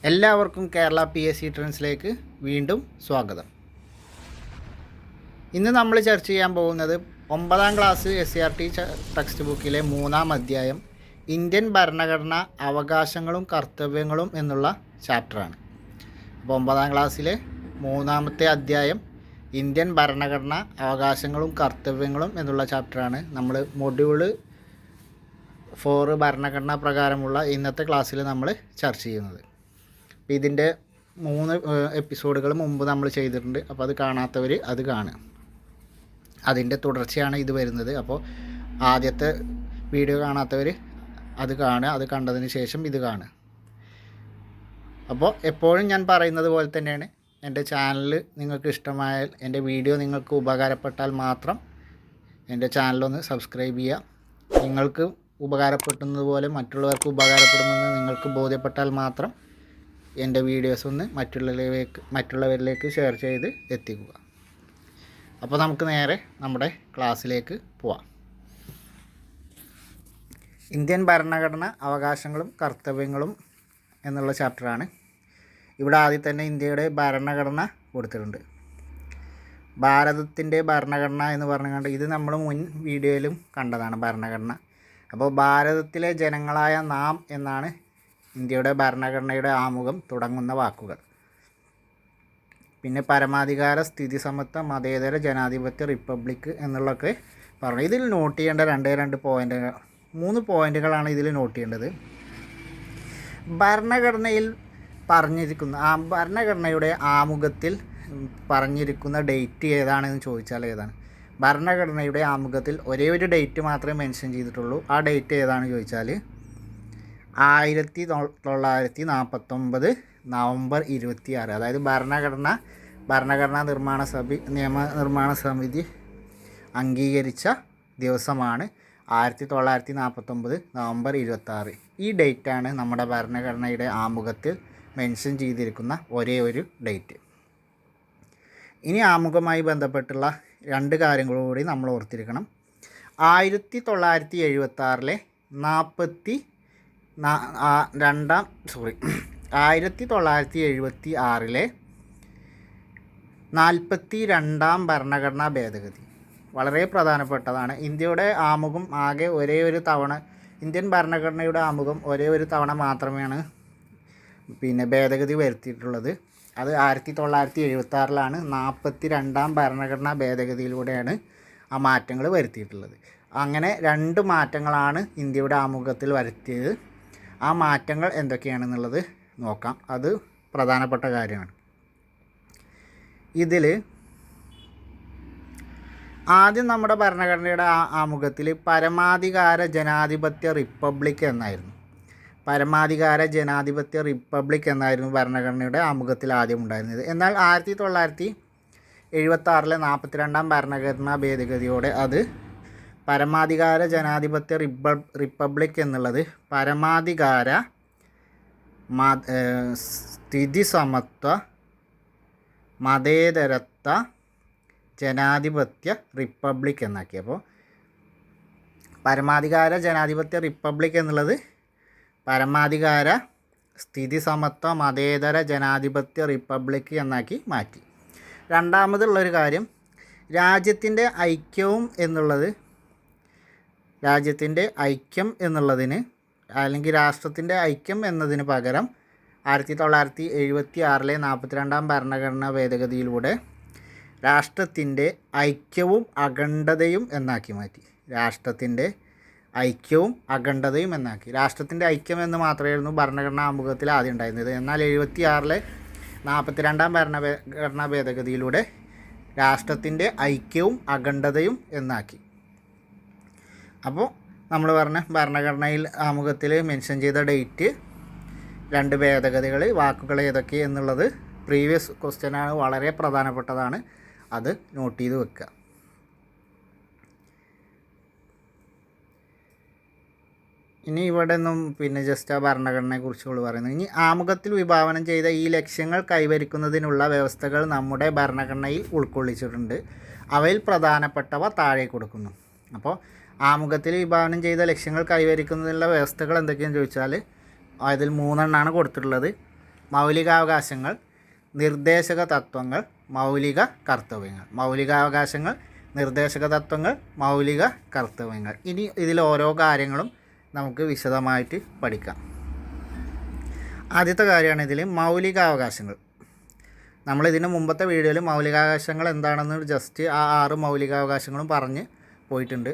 എല്ലാവർക്കും കേരള PSC ട്രെൻഡ്സിലേക്ക് വീണ്ടും സ്വാഗതം. ഇന്ന് നമ്മൾ ചർച്ച ചെയ്യാൻ പോകുന്നത് 9ാം ക്ലാസ് SCERT ടെക്സ്റ്റ് ബുക്കിലെ 3ാം അധ്യായം ഇന്ത്യൻ ഭരണഘടന അവകാശങ്ങളും കർത്തവ്യങ്ങളും എന്നുള്ള ചാപ്റ്ററാണ്. അപ്പോൾ 9ാം ക്ലാസ്സിലെ 3ാമത്തെ അധ്യായം ഇന്ത്യൻ ഭരണഘടന അവകാശങ്ങളും കർത്തവ്യങ്ങളും എന്നുള്ള ചാപ്റ്ററാണ്. നമ്മൾ മൊഡ്യൂൾ 4 ഭരണഘടന പ്രകാരമുള്ള ഇന്നത്തെ ക്ലാസ്സിൽ നമ്മൾ ചർച്ച ചെയ്യുന്നത്. ഇതിൻ്റെ 3 എപ്പിസോഡുകൾ മുമ്പ് നമ്മൾ ചെയ്തിട്ടുണ്ട്. അപ്പോൾ അത് കാണാത്തവർ അത് കാണുക. അതിൻ്റെ തുടർച്ചയാണ് ഇത് വരുന്നത്. അപ്പോൾ ആദ്യത്തെ വീഡിയോ കാണാത്തവർ അത് കാണുക. അത് കണ്ടതിന് ശേഷം ഇത് കാണുക. അപ്പോൾ എപ്പോഴും ഞാൻ പറയുന്നത് പോലെ തന്നെയാണ്, എൻ്റെ ചാനൽ നിങ്ങൾക്ക് ഇഷ്ടമായാൽ, എൻ്റെ വീഡിയോ നിങ്ങൾക്ക് ഉപകാരപ്പെട്ടാൽ മാത്രം എൻ്റെ ചാനലൊന്ന് സബ്സ്ക്രൈബ് ചെയ്യുക. നിങ്ങൾക്ക് ഉപകാരപ്പെടുന്നതുപോലെ മറ്റുള്ളവർക്ക് ഉപകാരപ്പെടുമെന്ന് നിങ്ങൾക്ക് ബോധ്യപ്പെട്ടാൽ മാത്രം എൻ്റെ വീഡിയോസ് ഒന്ന് മറ്റുള്ളവരിലേക്ക് ഷെയർ ചെയ്ത് എത്തിക്കുക. അപ്പോൾ നമുക്ക് നേരെ നമ്മുടെ ക്ലാസ്സിലേക്ക് പോവാം. ഇന്ത്യൻ ഭരണഘടന അവകാശങ്ങളും കർത്തവ്യങ്ങളും എന്നുള്ള ചാപ്റ്ററാണ്. ഇവിടെ ആദ്യം തന്നെ ഇന്ത്യയുടെ ഭരണഘടന കൊടുത്തിട്ടുണ്ട്. ഭാരതത്തിൻ്റെ ഭരണഘടന എന്ന് പറഞ്ഞുകൊണ്ട് ഇത് നമ്മൾ മുൻ വീഡിയോയിലും കണ്ടതാണ് ഭരണഘടന. അപ്പോൾ ഭാരതത്തിലെ ജനങ്ങളായ നാം എന്നാണ് ഇന്ത്യയുടെ ഭരണഘടനയുടെ ആമുഖം തുടങ്ങുന്ന വാക്കുകൾ. പിന്നെ പരമാധികാര, സ്ഥിതി സമത്വ, മതേതര, ജനാധിപത്യ, റിപ്പബ്ലിക് എന്നുള്ളതൊക്കെ പറഞ്ഞു. ഇതിൽ നോട്ട് ചെയ്യേണ്ട 2 പോയിൻ്റുകൾ, 3 പോയിൻ്റുകളാണ് ഇതിൽ നോട്ട് ചെയ്യേണ്ടത്. ഭരണഘടനയിൽ ഭരണഘടനയുടെ ആമുഖത്തിൽ പറഞ്ഞിരിക്കുന്ന ഡേറ്റ് ഏതാണെന്ന് ചോദിച്ചാൽ ഏതാണ്? ഭരണഘടനയുടെ ആമുഖത്തിൽ ഒരേ ഒരു ഡേറ്റ് മാത്രമേ മെൻഷൻ ചെയ്തിട്ടുള്ളൂ. ആ ഡേറ്റ് ഏതാണെന്ന് ചോദിച്ചാൽ 1949 നവംബർ 26. അതായത് ഭരണഘടനാ നിയമനിർമ്മാണ സമിതി അംഗീകരിച്ച ദിവസമാണ് 1949 നവംബർ 26. ഈ ഡേറ്റാണ് നമ്മുടെ ഭരണഘടനയുടെ ആമുഖത്തിൽ മെൻഷൻ ചെയ്തിരിക്കുന്ന ഒരേ ഒരു ഡേറ്റ്. ഇനി ആമുഖമായി ബന്ധപ്പെട്ടുള്ള 2 കാര്യങ്ങളും കൂടി നമ്മൾ ഓർത്തിരിക്കണം. 1976 42ാം ഭരണഘടനാ ഭേദഗതി വളരെ പ്രധാനപ്പെട്ടതാണ്. ഇന്ത്യയുടെ ആമുഖം ആകെ ഒരേ ഒരു തവണ, ഇന്ത്യൻ ഭരണഘടനയുടെ ആമുഖം ഒരേ ഒരു തവണ മാത്രമാണ് ഭേദഗതി വരുത്തിയിട്ടുള്ളത്. അത് 1976 42ാം ഭരണഘടനാ ഭേദഗതിയിലൂടെയാണ് ആ മാറ്റങ്ങൾ വരുത്തിയിട്ടുള്ളത്. അങ്ങനെ 2 മാറ്റങ്ങളാണ് ഇന്ത്യയുടെ ആമുഖത്തിൽ വരുത്തിയത്. ആ മാറ്റങ്ങൾ എന്തൊക്കെയാണെന്നുള്ളത് നോക്കാം. അത് പ്രധാനപ്പെട്ട കാര്യമാണ്. ഇതിൽ ആദ്യം നമ്മുടെ ഭരണഘടനയുടെ ആമുഖത്തിൽ പരമാധികാര ജനാധിപത്യ റിപ്പബ്ലിക് എന്നായിരുന്നു. പരമാധികാര ജനാധിപത്യ റിപ്പബ്ലിക് എന്നായിരുന്നു ഭരണഘടനയുടെ ആമുഖത്തിൽ ആദ്യം ഉണ്ടായിരുന്നത്. എന്നാൽ 1976 42ാം ഭരണഘടനാ ഭേദഗതിയോടെ അത് പരമാധികാര ജനാധിപത്യ റിപ്പബ്ലിക് എന്നുള്ളത് പരമാധികാര സ്ഥിതി സമത്വ മതേതരത്വ ജനാധിപത്യ റിപ്പബ്ലിക് എന്നാക്കി. അപ്പോൾ പരമാധികാര ജനാധിപത്യ റിപ്പബ്ലിക് എന്നുള്ളത് പരമാധികാര സ്ഥിതി സമത്വ മതേതര ജനാധിപത്യ റിപ്പബ്ലിക് എന്നാക്കി മാറ്റി. രണ്ടാമതുള്ളൊരു കാര്യം, രാജ്യത്തിൻ്റെ ഐക്യം എന്നുള്ളതിന് അല്ലെങ്കിൽ രാഷ്ട്രത്തിൻ്റെ ഐക്യം എന്നതിന് പകരം 1976 42ാം ഭരണഘടനാ ഭേദഗതിയിലൂടെ രാഷ്ട്രത്തിൻ്റെ ഐക്യവും അഖണ്ഡതയും എന്നാക്കി മാറ്റി. രാഷ്ട്രത്തിൻ്റെ ഐക്യവും അഖണ്ഡതയും എന്നാക്കി. രാഷ്ട്രത്തിൻ്റെ ഐക്യം എന്ന് മാത്രമായിരുന്നു ഭരണഘടനാ ആമുഖത്തിൽ ആദ്യം ഉണ്ടായിരുന്നത്. എന്നാൽ 76 42ാം ഭരണഘടനാ ഭേദഗതിയിലൂടെ രാഷ്ട്രത്തിൻ്റെ ഐക്യവും അഖണ്ഡതയും എന്നാക്കി. അപ്പോൾ നമ്മൾ പറഞ്ഞ ഭരണഘടനയിൽ ആമുഖത്തിൽ മെൻഷൻ ചെയ്ത ഡേറ്റ്, 2 ഭേദഗതികൾ, വാക്കുകൾ ഏതൊക്കെ എന്നുള്ളത് പ്രീവിയസ് ക്വസ്റ്റ്യനാണ്, വളരെ പ്രധാനപ്പെട്ടതാണ്. അത് നോട്ട് ചെയ്ത് വെക്കുക. ഇനി ഇവിടെ നിന്നും ജസ്റ്റ് ആ ഭരണഘടനയെക്കുറിച്ചുള്ള പറയുന്നത്. ഇനി ആമുഖത്തിൽ വിഭാവനം ചെയ്ത ഈ ലക്ഷ്യങ്ങൾ കൈവരിക്കുന്നതിനുള്ള വ്യവസ്ഥകൾ നമ്മുടെ ഭരണഘടനയിൽ ഉൾക്കൊള്ളിച്ചിട്ടുണ്ട്. അവയിൽ പ്രധാനപ്പെട്ടവ താഴെ കൊടുക്കുന്നു. അപ്പോൾ ആമുഖത്തിൽ വിഭാവനം ചെയ്ത ലക്ഷ്യങ്ങൾ കൈവരിക്കുന്നതിനുള്ള വ്യവസ്ഥകൾ എന്തൊക്കെയാണെന്ന് ചോദിച്ചാൽ അതിൽ 3 കൊടുത്തിട്ടുള്ളത്. മൗലികാവകാശങ്ങൾ, നിർദ്ദേശക തത്വങ്ങൾ, മൗലിക കർത്തവ്യങ്ങൾ. മൗലികാവകാശങ്ങൾ, നിർദ്ദേശക തത്വങ്ങൾ, മൗലിക കർത്തവ്യങ്ങൾ. ഇനി ഇതിൽ ഓരോ കാര്യങ്ങളും നമുക്ക് വിശദമായിട്ട് പഠിക്കാം. ആദ്യത്തെ കാര്യമാണ് ഇതിൽ മൗലികാവകാശങ്ങൾ. നമ്മളിതിന് മുമ്പത്തെ വീഡിയോയിൽ മൗലികാവകാശങ്ങൾ എന്താണെന്ന് ജസ്റ്റ് ആ 6 മൗലികാവകാശങ്ങളും പറഞ്ഞ് പോയിട്ടുണ്ട്.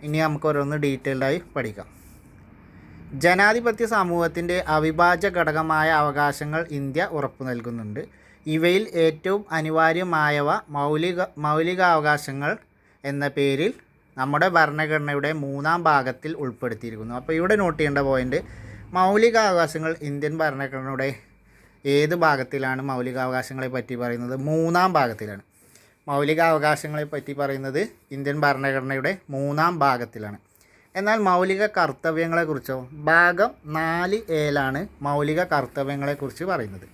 ഇനി നമുക്ക് ഓരോന്ന് ഡീറ്റെയിൽഡായി പഠിക്കാം. ജനാധിപത്യ സമൂഹത്തിൻ്റെ അവിഭാജ്യ ഘടകമായ അവകാശങ്ങൾ ഇന്ത്യ ഉറപ്പു നൽകുന്നുണ്ട്. ഇവയിൽ ഏറ്റവും അനിവാര്യമായവ മൗലികാവകാശങ്ങൾ എന്ന പേരിൽ നമ്മുടെ ഭരണഘടനയുടെ 3-ാം ഭാഗത്തിൽ ഉൾപ്പെടുത്തിയിരിക്കുന്നു. അപ്പോൾ ഇവിടെ നോട്ട് ചെയ്യേണ്ട പോയിൻ്റ്, മൗലികാവകാശങ്ങൾ ഇന്ത്യൻ ഭരണഘടനയുടെ ഏത് ഭാഗത്തിലാണ് മൗലികാവകാശങ്ങളെ പറ്റി പറയുന്നത്? 3-ാം ഭാഗത്തിലാണ്. മൗലികാവകാശങ്ങളെ പറ്റി പറയുന്നത് ഇന്ത്യൻ ഭരണഘടനയുടെ 3-ാം ഭാഗത്തിലാണ്. എന്നാൽ മൗലിക കർത്തവ്യങ്ങളെക്കുറിച്ചോ ഭാഗം 4A മൗലിക കർത്തവ്യങ്ങളെക്കുറിച്ച് പറയുന്നത്.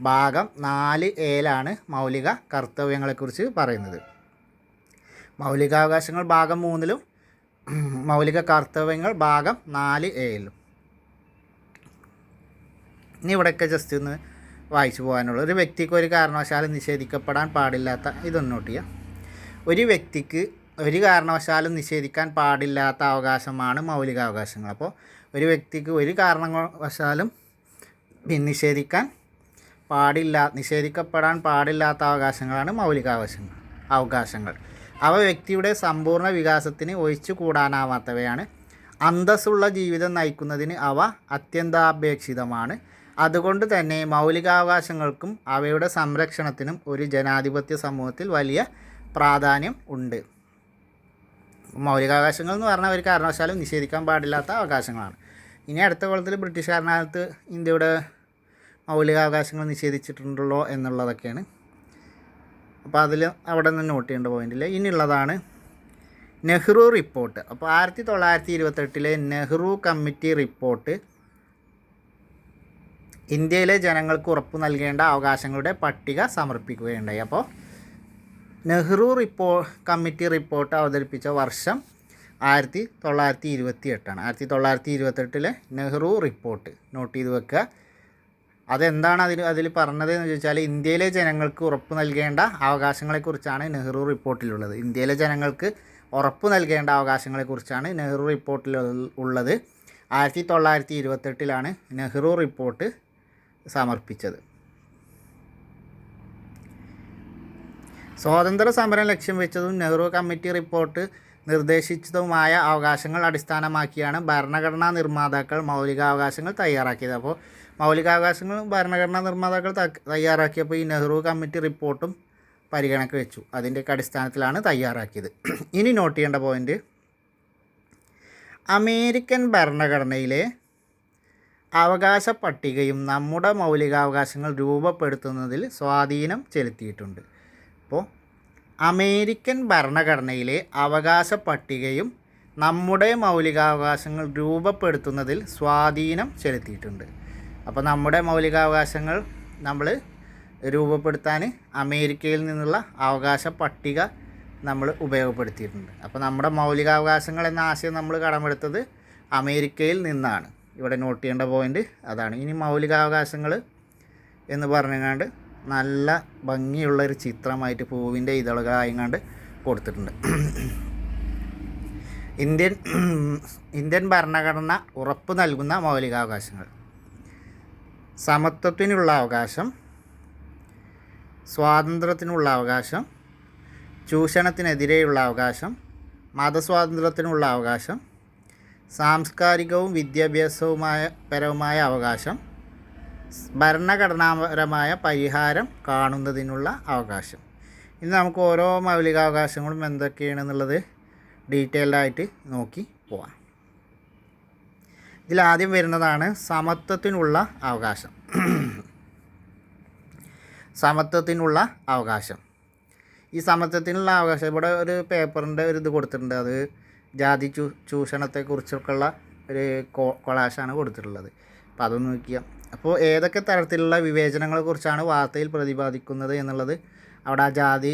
ഭാഗം 4A മൗലിക കർത്തവ്യങ്ങളെക്കുറിച്ച് പറയുന്നത്. മൗലികാവകാശങ്ങൾ ഭാഗം 3-ലും മൗലിക കർത്തവ്യങ്ങൾ ഭാഗം 4A. ഇനി ഇവിടെയൊക്കെ ജസ്റ്റ് ഒന്ന് വായിച്ചു പോകാനുള്ളൂ. ഒരു വ്യക്തിക്ക് ഒരു കാരണവശാലും നിഷേധിക്കപ്പെടാൻ പാടില്ലാത്ത, ഇതൊന്ന് നോട്ട് ചെയ്യാം. ഒരു വ്യക്തിക്ക് ഒരു കാരണവശാലും നിഷേധിക്കാൻ പാടില്ലാത്ത അവകാശമാണ് മൗലികാവകാശങ്ങൾ. അപ്പോൾ ഒരു വ്യക്തിക്ക് ഒരു കാരണവശാലും നിഷേധിക്കപ്പെടാൻ പാടില്ലാത്ത അവകാശങ്ങളാണ് അവകാശങ്ങൾ. അവ വ്യക്തിയുടെ സമ്പൂർണ്ണ വികാസത്തിന് ഒഴിച്ചു കൂടാനാവാത്തവയാണ്. അന്തസ്സുള്ള ജീവിതം നയിക്കുന്നതിന് അവ അത്യന്താപേക്ഷിതമാണ്. അതുകൊണ്ട് തന്നെ മൗലികാവകാശങ്ങൾക്കും അവയുടെ സംരക്ഷണത്തിനും ഒരു ജനാധിപത്യ സമൂഹത്തിൽ വലിയ പ്രാധാന്യം ഉണ്ട്. മൗലികാവകാശങ്ങൾ എന്ന് പറഞ്ഞാൽ ഒരു കാരണവശാലും നിഷേധിക്കാൻ പാടില്ലാത്ത അവകാശങ്ങളാണ്. ഇനി അടുത്ത കൊല്ലത്തിൽ ബ്രിട്ടീഷ് ഭരണകാലത്ത് ഇന്ത്യയുടെ മൗലികാവകാശങ്ങൾ നിഷേധിച്ചിട്ടുണ്ടല്ലോ എന്നുള്ളതൊക്കെയാണ്. അപ്പോൾ അതിൽ അവിടെ നിന്ന് നോട്ട് ചെയ്യേണ്ട പോയിന്റിൽ ഇനിയുള്ളതാണ് നെഹ്റു റിപ്പോർട്ട്. അപ്പോൾ 1928 നെഹ്റു കമ്മിറ്റി റിപ്പോർട്ട് ഇന്ത്യയിലെ ജനങ്ങൾക്ക് ഉറപ്പു നൽകേണ്ട അവകാശങ്ങളുടെ പട്ടിക സമർപ്പിക്കുകയുണ്ടായി. അപ്പോൾ നെഹ്റു കമ്മിറ്റി റിപ്പോർട്ട് അവതരിപ്പിച്ച വർഷം 1928. 1928 നെഹ്റു റിപ്പോർട്ട് നോട്ട് ചെയ്ത് വെക്കുക. അതെന്താണ് അതിൽ പറഞ്ഞത് എന്ന് ചോദിച്ചാൽ, ഇന്ത്യയിലെ ജനങ്ങൾക്ക് ഉറപ്പു നൽകേണ്ട അവകാശങ്ങളെക്കുറിച്ചാണ് നെഹ്റു റിപ്പോർട്ടിലുള്ളത്. ഇന്ത്യയിലെ ജനങ്ങൾക്ക് ഉറപ്പു നൽകേണ്ട അവകാശങ്ങളെക്കുറിച്ചാണ് നെഹ്റു റിപ്പോർട്ടിൽ ഉള്ളത്. 1928 നെഹ്റു റിപ്പോർട്ട് സമർപ്പിച്ചത്. സ്വാതന്ത്ര്യ സമരം ലക്ഷ്യം വെച്ചതും നെഹ്റു കമ്മിറ്റി റിപ്പോർട്ട് നിർദ്ദേശിച്ചതുമായ അവകാശങ്ങൾ അടിസ്ഥാനമാക്കിയാണ് ഭരണഘടനാ നിർമ്മാതാക്കൾ മൗലികാവകാശങ്ങൾ തയ്യാറാക്കിയത്. അപ്പോൾ മൗലികാവകാശങ്ങൾ ഭരണഘടനാ നിർമ്മാതാക്കൾ തയ്യാറാക്കിയപ്പോൾ ഈ നെഹ്റു കമ്മിറ്റി റിപ്പോർട്ടും പരിഗണനയ്ക്ക് വെച്ചു. അതിൻ്റെയൊക്കെ അടിസ്ഥാനത്തിലാണ് തയ്യാറാക്കിയത്. ഇനി നോട്ട് ചെയ്യേണ്ട പോയിൻ്റ്, അമേരിക്കൻ ഭരണഘടനയിലെ അവകാശ പട്ടികയും നമ്മുടെ മൗലികാവകാശങ്ങൾ രൂപപ്പെടുത്തുന്നതിൽ സ്വാധീനം ചെലുത്തിയിട്ടുണ്ട്. അപ്പോൾ അമേരിക്കൻ ഭരണഘടനയിലെ അവകാശ പട്ടികയും നമ്മുടെ മൗലികാവകാശങ്ങൾ രൂപപ്പെടുത്തുന്നതിൽ സ്വാധീനം ചെലുത്തിയിട്ടുണ്ട്. അപ്പോൾ നമ്മുടെ മൗലികാവകാശങ്ങൾ നമ്മൾ രൂപപ്പെടുത്താൻ അമേരിക്കയിൽ നിന്നുള്ള അവകാശ പട്ടിക നമ്മൾ ഉപയോഗപ്പെടുത്തിയിട്ടുണ്ട്. അപ്പോൾ നമ്മുടെ മൗലികാവകാശങ്ങൾ എന്ന ആശയം നമ്മൾ കടമെടുത്തത് അമേരിക്കയിൽ നിന്നാണ്. ഇവിടെ നോട്ട് ചെയ്യേണ്ട പോയിൻ്റ് അതാണ്. ഇനി മൗലികാവകാശങ്ങൾ എന്ന് പറഞ്ഞുകൊണ്ട് നല്ല ഭംഗിയുള്ളൊരു ചിത്രമായിട്ട് പൂവിൻ്റെ ഇതളുകളായിങ്ങാണ്ട് കൊടുത്തിട്ടുണ്ട്. ഇന്ത്യൻ ഭരണഘടന ഉറപ്പ് നൽകുന്ന മൗലികാവകാശങ്ങൾ: സമത്വത്തിനുള്ള അവകാശം, സ്വാതന്ത്ര്യത്തിനുള്ള അവകാശം, ചൂഷണത്തിനെതിരെയുള്ള അവകാശം, മതസ്വാതന്ത്ര്യത്തിനുള്ള അവകാശം, സാംസ്കാരികവും വിദ്യാഭ്യാസപരവുമായ അവകാശം, ഭരണഘടനാപരമായ പരിഹാരം കാണുന്നതിനുള്ള അവകാശം. ഇനി നമുക്ക് ഓരോ മൗലികാവകാശങ്ങളും എന്തൊക്കെയാണെന്നുള്ളത് ഡീറ്റെയിൽഡായിട്ട് നോക്കി പോവാം. ഇതിലാദ്യം വരുന്നതാണ് സമത്വത്തിനുള്ള അവകാശം. സമത്വത്തിനുള്ള അവകാശം. ഈ സമത്വത്തിനുള്ള അവകാശം ഇവിടെ ഒരു പേപ്പറിൻ്റെ ഒരു ഇത് കൊടുത്തിട്ടുണ്ട്. അത് ജാതി ചൂഷണത്തെക്കുറിച്ചൊക്കെയുള്ള ഒരു കൊളാഷാണ് കൊടുത്തിട്ടുള്ളത്. അപ്പോൾ അതൊന്ന് നോക്കിയാൽ അപ്പോൾ ഏതൊക്കെ തരത്തിലുള്ള വിവേചനങ്ങളെക്കുറിച്ചാണ് വാർത്തയിൽ പ്രതിപാദിക്കുന്നത് എന്നുള്ളത് അവിടെ ആ ജാതി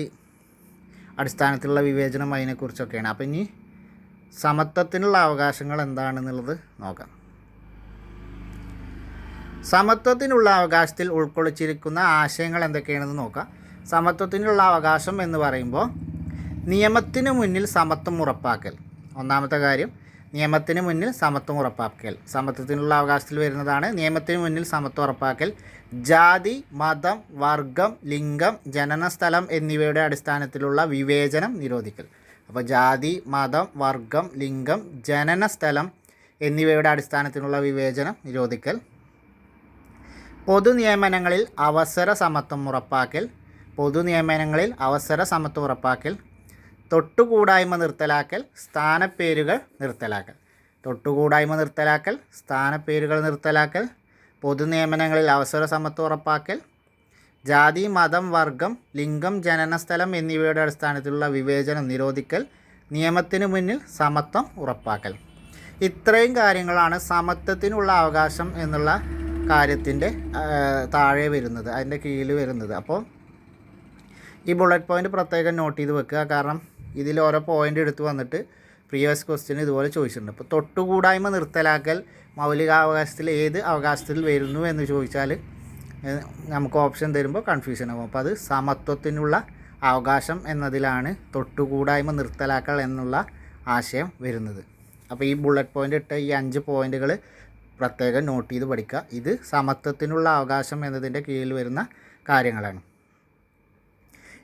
അടിസ്ഥാനത്തിലുള്ള വിവേചനം അതിനെക്കുറിച്ചൊക്കെയാണ്. അപ്പോൾ ഇനി സമത്വത്തിനുള്ള അവകാശങ്ങൾ എന്താണെന്നുള്ളത് നോക്കാം. സമത്വത്തിനുള്ള അവകാശത്തിൽ ഉൾക്കൊള്ളിച്ചിരിക്കുന്ന ആശയങ്ങൾ എന്തൊക്കെയാണെന്ന് നോക്കാം. സമത്വത്തിനുള്ള അവകാശം എന്ന് പറയുമ്പോൾ നിയമത്തിന് മുന്നിൽ സമത്വം ഉറപ്പാക്കൽ. ഒന്നാമത്തെ കാര്യം, നിയമത്തിന് മുന്നിൽ സമത്വം ഉറപ്പാക്കൽ സമത്വത്തിനുള്ള അവകാശത്തിൽ വരുന്നതാണ്. നിയമത്തിന് മുന്നിൽ സമത്വം ഉറപ്പാക്കൽ. ജാതി, മതം, വർഗം, ലിംഗം, ജനനസ്ഥലം എന്നിവയുടെ അടിസ്ഥാനത്തിലുള്ള വിവേചനം നിരോധിക്കൽ. അപ്പോൾ ജാതി, മതം, വർഗം, ലിംഗം, ജനനസ്ഥലം എന്നിവയുടെ അടിസ്ഥാനത്തിലുള്ള വിവേചനം നിരോധിക്കൽ. പൊതുനിയമനങ്ങളിൽ അവസര സമത്വം ഉറപ്പാക്കൽ. പൊതുനിയമനങ്ങളിൽ അവസര സമത്വം ഉറപ്പാക്കൽ. തൊട്ടുകൂടായ്മ നിർത്തലാക്കൽ. സ്ഥാനപ്പേരുകൾ നിർത്തലാക്കൽ. തൊട്ടുകൂടായ്മ നിർത്തലാക്കൽ, സ്ഥാനപ്പേരുകൾ നിർത്തലാക്കൽ, പൊതുനിയമനങ്ങളിൽ അവസര സമത്വം ഉറപ്പാക്കൽ, ജാതി, മതം, വർഗം, ലിംഗം, ജനനസ്ഥലം എന്നിവയുടെ അടിസ്ഥാനത്തിലുള്ള വിവേചനം നിരോധിക്കൽ, നിയമത്തിന് മുന്നിൽ സമത്വം ഉറപ്പാക്കൽ. ഇത്രയും കാര്യങ്ങളാണ് സമത്വത്തിനുള്ള അവകാശം എന്നുള്ള കാര്യത്തിൻ്റെ താഴെ വരുന്നത്, അതിൻ്റെ കീഴിൽ വരുന്നത്. അപ്പോൾ ഈ ബുള്ളറ്റ് പോയിൻ്റ് പ്രത്യേകം നോട്ട് ചെയ്ത് വെക്കുക. കാരണം ഇതിൽ ഓരോ പോയിൻ്റ് എടുത്ത് വന്നിട്ട് പ്രീവിയസ് ക്വസ്റ്റ്യൻ ഇതുപോലെ ചോദിച്ചിട്ടുണ്ട്. അപ്പോൾ തൊട്ടുകൂടായ്മ നിർത്തലാക്കൽ മൗലികാവകാശത്തിൽ ഏത് അവകാശത്തിൽ വരുന്നു എന്ന് ചോദിച്ചാൽ നമുക്ക് ഓപ്ഷൻ തരുമ്പോൾ കൺഫ്യൂഷൻ ആകും. അപ്പോൾ അത് സമത്വത്തിനുള്ള അവകാശം എന്നതിലാണ് തൊട്ടുകൂടായ്മ നിർത്തലാക്കൽ എന്നുള്ള ആശയം വരുന്നത്. അപ്പോൾ ഈ ബുള്ളറ്റ് പോയിൻ്റ് ഇട്ട് ഈ 5 പോയിൻ്റുകൾ പ്രത്യേകം നോട്ട് ചെയ്ത് പഠിക്കുക. ഇത് സമത്വത്തിനുള്ള അവകാശം എന്നതിൻ്റെ കീഴിൽ വരുന്ന കാര്യങ്ങളാണ്.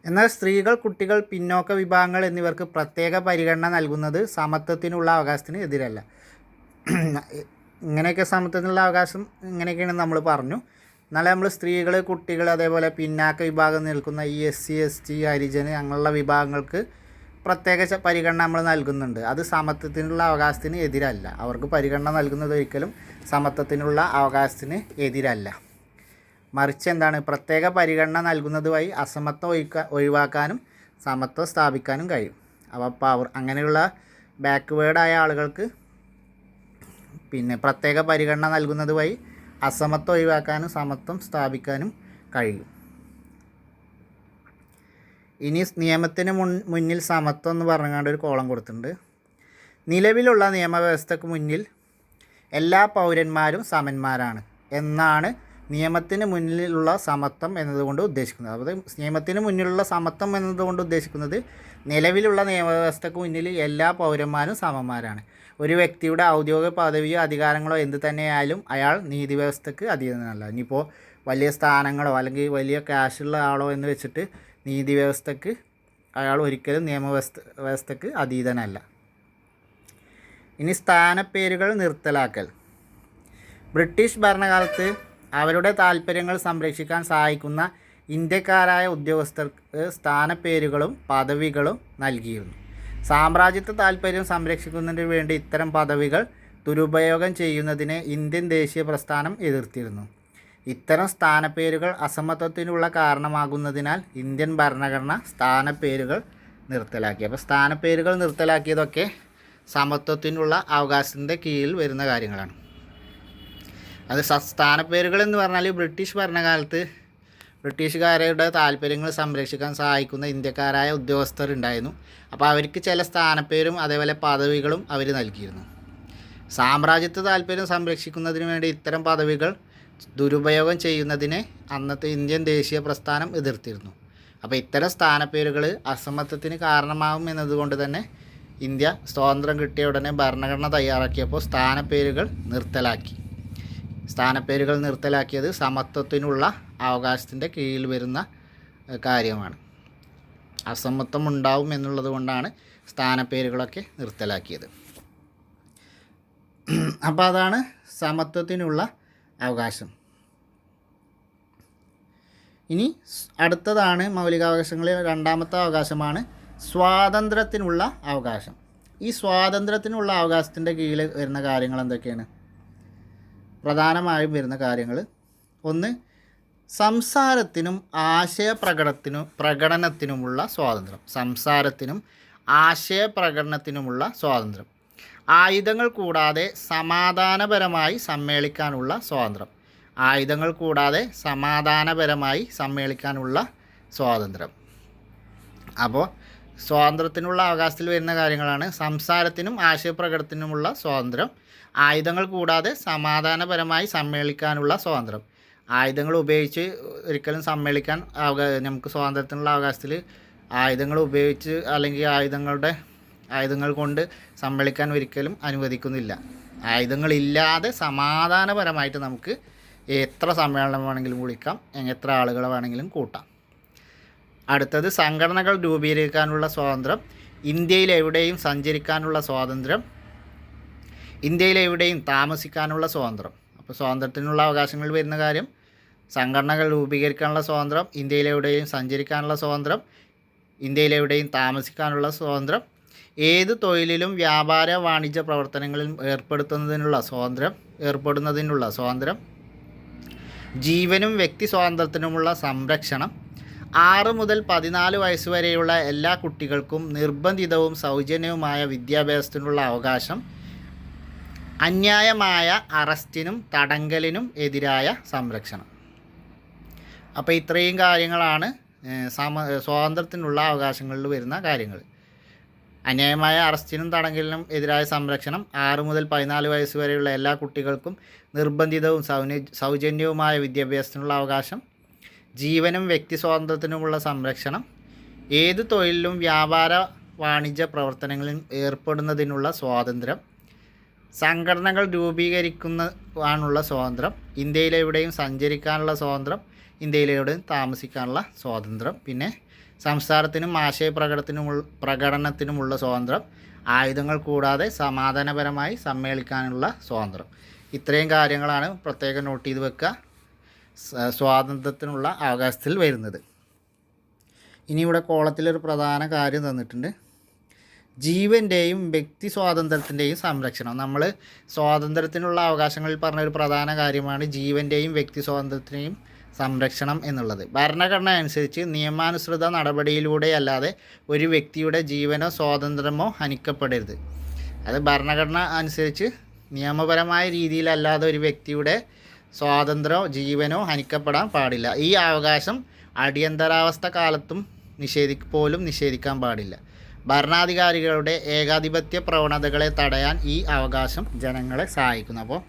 എന്നാൽ സ്ത്രീകൾ, കുട്ടികൾ, പിന്നോക്ക വിഭാഗങ്ങൾ എന്നിവർക്ക് പ്രത്യേക പരിഗണന നൽകുന്നത് സമത്വത്തിനുള്ള അവകാശത്തിന് എതിരല്ല. ഇങ്ങനെയൊക്കെ സമത്വത്തിനുള്ള അവകാശം ഇങ്ങനെയൊക്കെയാണ് നമ്മൾ പറഞ്ഞു. എന്നാലും നമ്മൾ സ്ത്രീകൾ, കുട്ടികൾ, അതേപോലെ പിന്നാക്ക വിഭാഗം നിൽക്കുന്ന ഈ SC, ST, ഹരിജന് അങ്ങനെയുള്ള വിഭാഗങ്ങൾക്ക് പ്രത്യേക പരിഗണന നമ്മൾ നൽകുന്നുണ്ട്. അത് സമത്വത്തിനുള്ള അവകാശത്തിന് എതിരല്ല. അവർക്ക് പരിഗണന നൽകുന്നത് ഒരിക്കലും സമത്വത്തിനുള്ള അവകാശത്തിന് എതിരല്ല. മറിച്ച് എന്താണ്, പ്രത്യേക പരിഗണന നൽകുന്നത് വഴി അസമത്വം ഒഴിവാക്കാനും സമത്വം സ്ഥാപിക്കാനും കഴിയും. അപ്പോൾ അങ്ങനെയുള്ള ബാക്ക്വേർഡായ ആളുകൾക്ക് പ്രത്യേക പരിഗണന നൽകുന്നത് വഴി അസമത്വം ഒഴിവാക്കാനും സമത്വം സ്ഥാപിക്കാനും കഴിയും. ഇനി നിയമത്തിന് മുന്നിൽ സമത്വം എന്ന് പറഞ്ഞുകൊണ്ട് ഒരു കോളം കൊടുത്തിട്ടുണ്ട്. നിലവിലുള്ള നിയമവ്യവസ്ഥയ്ക്ക് മുന്നിൽ എല്ലാ പൗരന്മാരും സമന്മാരാണ് എന്നാണ് നിയമത്തിന് മുന്നിലുള്ള സമത്വം എന്നതുകൊണ്ട് ഉദ്ദേശിക്കുന്നത്. അതായത് നിയമത്തിന് മുന്നിലുള്ള സമത്വം എന്നതുകൊണ്ട് ഉദ്ദേശിക്കുന്നത് നിലവിലുള്ള നിയമവ്യവസ്ഥയ്ക്ക് മുന്നിൽ എല്ലാ പൗരന്മാരും സമന്മാരാണ്. ഒരു വ്യക്തിയുടെ ഔദ്യോഗിക പദവിയോ അധികാരങ്ങളോ എന്ത് തന്നെയായാലും അയാൾ നീതി വ്യവസ്ഥയ്ക്ക് അധീനനല്ല. ഇനിയിപ്പോൾ വലിയ സ്ഥാനങ്ങളോ അല്ലെങ്കിൽ വലിയ ക്യാഷുള്ള ആളോ എന്ന് വെച്ചിട്ട് നീതി വ്യവസ്ഥയ്ക്ക് അയാൾ ഒരിക്കലും വ്യവസ്ഥയ്ക്ക് അതീതനല്ല. ഇനി സ്ഥാനപ്പേരുകൾ നിർത്തലാക്കൽ. ബ്രിട്ടീഷ് ഭരണകാലത്ത് അവരുടെ താൽപ്പര്യങ്ങൾ സംരക്ഷിക്കാൻ സഹായിക്കുന്ന ഇന്ത്യക്കാരായ ഉദ്യോഗസ്ഥർക്ക് സ്ഥാനപ്പേരുകളും പദവികളും നൽകിയിരുന്നു. സാമ്രാജ്യത്വ താൽപ്പര്യം സംരക്ഷിക്കുന്നതിന് വേണ്ടി ഇത്തരം പദവികൾ ദുരുപയോഗം ചെയ്യുന്നതിനെ ഇന്ത്യൻ ദേശീയ പ്രസ്ഥാനം എതിർത്തിരുന്നു. ഇത്തരം സ്ഥാനപ്പേരുകൾ അസമത്വത്തിനുള്ള കാരണമാകുന്നതിനാൽ ഇന്ത്യൻ ഭരണഘടന സ്ഥാനപ്പേരുകൾ നിർത്തലാക്കി. അപ്പോൾ സ്ഥാനപ്പേരുകൾ നിർത്തലാക്കിയതൊക്കെ സമത്വത്തിനുള്ള അവകാശത്തിൻ്റെ കീഴിൽ വരുന്ന കാര്യങ്ങളാണ്. അത് സ്ഥാനപ്പേരുകൾ എന്ന് പറഞ്ഞാൽ ബ്രിട്ടീഷ് ഭരണകാലത്ത് ബ്രിട്ടീഷുകാരുടെ താല്പര്യങ്ങൾ സംരക്ഷിക്കാൻ സഹായിക്കുന്ന ഇന്ത്യക്കാരായ ഉദ്യോഗസ്ഥരുണ്ടായിരുന്നു. അപ്പോൾ അവർക്ക് ചില സ്ഥാനപ്പേരും അതേപോലെ പദവികളും അവർ നൽകിയിരുന്നു. സാമ്രാജ്യത്വ താല്പര്യം സംരക്ഷിക്കുന്നതിന് വേണ്ടി ഇത്തരം പദവികൾ ദുരുപയോഗം ചെയ്യുന്നതിനെ അന്നത്തെ ഇന്ത്യൻ ദേശീയ പ്രസ്ഥാനം എതിർത്തിരുന്നു. അപ്പോൾ ഇത്തരം സ്ഥാനപ്പേരുകൾ അസമത്വത്തിന് കാരണമാകും എന്നതുകൊണ്ട് തന്നെ ഇന്ത്യ സ്വാതന്ത്ര്യം കിട്ടിയ ഉടനെ ഭരണഘടന തയ്യാറാക്കിയപ്പോൾ സ്ഥാനപ്പേരുകൾ നിർത്തലാക്കി. സ്ഥാനപ്പേരുകൾ നിർത്തലാക്കിയത് സമത്വത്തിനുള്ള അവകാശത്തിൻ്റെ കീഴിൽ വരുന്ന കാര്യമാണ്. അസമത്വം ഉണ്ടാവും എന്നുള്ളത് കൊണ്ടാണ് സ്ഥാനപ്പേരുകളൊക്കെ നിർത്തലാക്കിയത്. അപ്പോൾ അതാണ് സമത്വത്തിനുള്ള അവകാശം. ഇനി അടുത്തതാണ് മൗലികാവകാശങ്ങളിൽ രണ്ടാമത്തെ അവകാശമാണ് സ്വാതന്ത്ര്യത്തിനുള്ള അവകാശം. ഈ സ്വാതന്ത്ര്യത്തിനുള്ള അവകാശത്തിൻ്റെ കീഴിൽ വരുന്ന കാര്യങ്ങൾ എന്തൊക്കെയാണ്? പ്രധാനമായും വരുന്ന കാര്യങ്ങൾ, ഒന്ന്, സംസാരത്തിനും പ്രകടനത്തിനുമുള്ള സ്വാതന്ത്ര്യം. സംസാരത്തിനും ആശയപ്രകടനത്തിനുമുള്ള സ്വാതന്ത്ര്യം. ആയുധങ്ങൾ കൂടാതെ സമാധാനപരമായി സമ്മേളിക്കാനുള്ള സ്വാതന്ത്ര്യം. ആയുധങ്ങൾ കൂടാതെ സമാധാനപരമായി സമ്മേളിക്കാനുള്ള സ്വാതന്ത്ര്യം. അപ്പോൾ സ്വാതന്ത്ര്യത്തിനുള്ള അവകാശത്തിൽ വരുന്ന കാര്യങ്ങളാണ് സംസാരത്തിനും ആശയപ്രകടനത്തിനുമുള്ള സ്വാതന്ത്ര്യം, ആയുധങ്ങൾ കൂടാതെ സമാധാനപരമായി സമ്മേളിക്കാനുള്ള സ്വാതന്ത്ര്യം. ആയുധങ്ങൾ ഉപയോഗിച്ച് ഒരിക്കലും സമ്മേളിക്കാൻ നമുക്ക് സ്വാതന്ത്ര്യത്തിനുള്ള അവകാശത്തിൽ ആയുധങ്ങൾ ഉപയോഗിച്ച് അല്ലെങ്കിൽ ആയുധങ്ങൾ കൊണ്ട് സമ്മേളിക്കാൻ ഒരിക്കലും അനുവദിക്കുന്നില്ല. ആയുധങ്ങളില്ലാതെ സമാധാനപരമായിട്ട് നമുക്ക് എത്ര സമ്മേളനം വേണമെങ്കിലും വിളിക്കാം, എത്ര ആളുകളെ വേണമെങ്കിലും കൂട്ടാം. അടുത്തത് സംഘടനകൾ രൂപീകരിക്കാനുള്ള സ്വാതന്ത്ര്യം, ഇന്ത്യയിൽ എവിടെയും സഞ്ചരിക്കാനുള്ള സ്വാതന്ത്ര്യം, ഇന്ത്യയിൽ എവിടെയും താമസിക്കാനുള്ള സ്വാതന്ത്ര്യം. അപ്പോൾ സ്വാതന്ത്ര്യത്തിനുള്ള അവകാശങ്ങളിൽ വരുന്ന കാര്യം സംഘടനകൾ രൂപീകരിക്കാനുള്ള സ്വാതന്ത്ര്യം, ഇന്ത്യയിൽ എവിടെയും സഞ്ചരിക്കാനുള്ള സ്വാതന്ത്ര്യം, ഇന്ത്യയിൽ എവിടെയും താമസിക്കാനുള്ള സ്വാതന്ത്ര്യം, ഏത് തൊഴിലിലും വ്യാപാര വാണിജ്യ പ്രവർത്തനങ്ങളിലും ഏർപ്പെടുന്നതിനുള്ള സ്വാതന്ത്ര്യം, ജീവനും വ്യക്തി സ്വാതന്ത്ര്യത്തിനുമുള്ള സംരക്ഷണം, 6 മുതൽ 14 വയസ്സ് വരെയുള്ള എല്ലാ കുട്ടികൾക്കും നിർബന്ധിതവും സൗജന്യവുമായ വിദ്യാഭ്യാസത്തിനുള്ള അവകാശം, അന്യായമായ അറസ്റ്റിനും തടങ്കലിനും എതിരായ സംരക്ഷണം. അപ്പോൾ ഇത്രയും കാര്യങ്ങളാണ് സ്വാതന്ത്ര്യത്തിനുള്ള അവകാശങ്ങളിൽ വരുന്ന കാര്യങ്ങൾ. അന്യായമായ അറസ്റ്റിനും തടങ്കലിനും എതിരായ സംരക്ഷണം, 6 മുതൽ 14 വയസ്സ് വരെയുള്ള എല്ലാ കുട്ടികൾക്കും നിർബന്ധിതവും സൗജന്യവുമായ വിദ്യാഭ്യാസത്തിനുള്ള അവകാശം, ജീവനും വ്യക്തി സ്വാതന്ത്ര്യത്തിനുമുള്ള സംരക്ഷണം, ഏത് തൊഴിലിലും വ്യാപാര വാണിജ്യ പ്രവർത്തനങ്ങളിലും ഏർപ്പെടുന്നതിനുള്ള സ്വാതന്ത്ര്യം, സംഘടനകൾ രൂപീകരിക്കാനുള്ള സ്വാതന്ത്ര്യം, ഇന്ത്യയിലെവിടെയും സഞ്ചരിക്കാനുള്ള സ്വാതന്ത്ര്യം, ഇന്ത്യയിലെവിടെയും താമസിക്കാനുള്ള സ്വാതന്ത്ര്യം, പിന്നെ സംസാരത്തിനും പ്രകടനത്തിനുമുള്ള സ്വാതന്ത്ര്യം, ആയുധങ്ങൾ കൂടാതെ സമാധാനപരമായി സമ്മേളിക്കാനുള്ള സ്വാതന്ത്ര്യം. ഇത്രയും കാര്യങ്ങളാണ് പ്രത്യേകം നോട്ട് ചെയ്ത് വെക്കുക സ്വാതന്ത്ര്യത്തിനുള്ള അവകാശത്തിൽ വരുന്നത്. ഇനി ഇവിടെ കോളത്തിലൊരു പ്രധാന കാര്യം തന്നിട്ടുണ്ട്, ജീവൻ്റെയും വ്യക്തി സ്വാതന്ത്ര്യത്തിൻ്റെയും സംരക്ഷണം. നമ്മൾ സ്വാതന്ത്ര്യത്തിനുള്ള അവകാശങ്ങളിൽ പറഞ്ഞൊരു പ്രധാന കാര്യമാണ് ജീവൻ്റെയും വ്യക്തി സ്വാതന്ത്ര്യത്തിൻ്റെയും സംരക്ഷണം എന്നുള്ളത്. ഭരണഘടന അനുസരിച്ച് നിയമാനുസൃത നടപടിയിലൂടെയല്ലാതെ ഒരു വ്യക്തിയുടെ ജീവനോ സ്വാതന്ത്ര്യമോ ഹനിക്കപ്പെടരുത്. അത് ഭരണഘടന അനുസരിച്ച് നിയമപരമായ രീതിയിലല്ലാതെ ഒരു വ്യക്തിയുടെ സ്വാതന്ത്ര്യമോ ജീവനോ ഹനിക്കപ്പെടാൻ പാടില്ല. ഈ അവകാശം അടിയന്തരാവസ്ഥ കാലത്തും നിഷേധിക്കാൻ പാടില്ല. ഭരണാധികാരികളുടെ ഏകാധിപത്യ പ്രവണതകളെ തടയാൻ ഈ അവകാശം ജനങ്ങളെ സഹായിക്കുന്നു. അപ്പോൾ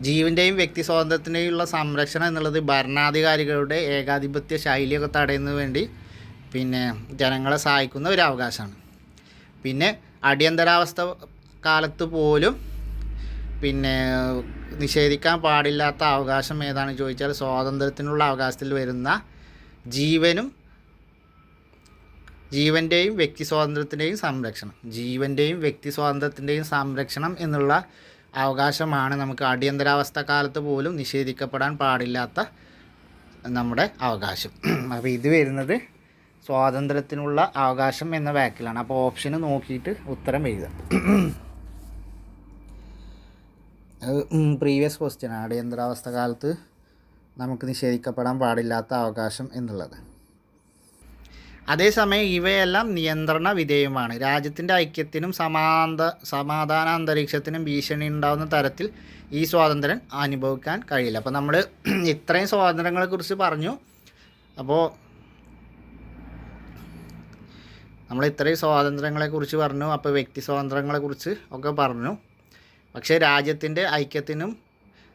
ജീവൻ്റെയും വ്യക്തി സ്വാതന്ത്ര്യത്തിൻ്റെയുള്ള സംരക്ഷണം എന്നുള്ളത് ഭരണാധികാരികളുടെ ഏകാധിപത്യ ശൈലിയൊക്കെ തടയുന്നതിന് വേണ്ടി ജനങ്ങളെ സഹായിക്കുന്ന ഒരു അവകാശമാണ്. പിന്നെ അടിയന്തരാവസ്ഥ കാലത്ത് പോലും നിഷേധിക്കാൻ പാടില്ലാത്ത അവകാശം ഏതാണെന്ന് ചോദിച്ചാൽ സ്വാതന്ത്ര്യത്തിനുള്ള അവകാശത്തിൽ വരുന്ന ജീവൻ്റെയും വ്യക്തി സ്വാതന്ത്ര്യത്തിൻ്റെയും സംരക്ഷണം എന്നുള്ള അവകാശമാണ് നമുക്ക് അടിയന്തരാവസ്ഥ കാലത്ത് പോലും നിഷേധിക്കപ്പെടാൻ പാടില്ലാത്ത നമ്മുടെ അവകാശം. അപ്പോൾ ഇത് വരുന്നത് സ്വാതന്ത്ര്യത്തിനുള്ള അവകാശം എന്ന വാക്കിലാണ്. അപ്പോൾ ഓപ്ഷന് നോക്കിയിട്ട് ഉത്തരം എഴുതുക. പ്രീവിയസ് ക്വസ്റ്റ്യൻ, അടിയന്തരാവസ്ഥ കാലത്ത് നമുക്ക് നിഷേധിക്കപ്പെടാൻ പാടില്ലാത്ത അവകാശം എന്നുള്ളത്. അതേസമയം ഇവയെല്ലാം നിയന്ത്രണ വിധേയമാണ്. രാജ്യത്തിൻ്റെ ഐക്യത്തിനും സമാധാന അന്തരീക്ഷത്തിനും ഭീഷണി ഉണ്ടാകുന്ന തരത്തിൽ ഈ സ്വാതന്ത്ര്യം അനുഭവിക്കാൻ കഴിയില്ല. അപ്പോൾ നമ്മൾ ഇത്രയും സ്വാതന്ത്ര്യങ്ങളെക്കുറിച്ച് പറഞ്ഞു. അപ്പോൾ അപ്പോൾ വ്യക്തി സ്വാതന്ത്ര്യങ്ങളെക്കുറിച്ച് ഒക്കെ പറഞ്ഞു. പക്ഷേ രാജ്യത്തിൻ്റെ ഐക്യത്തിനും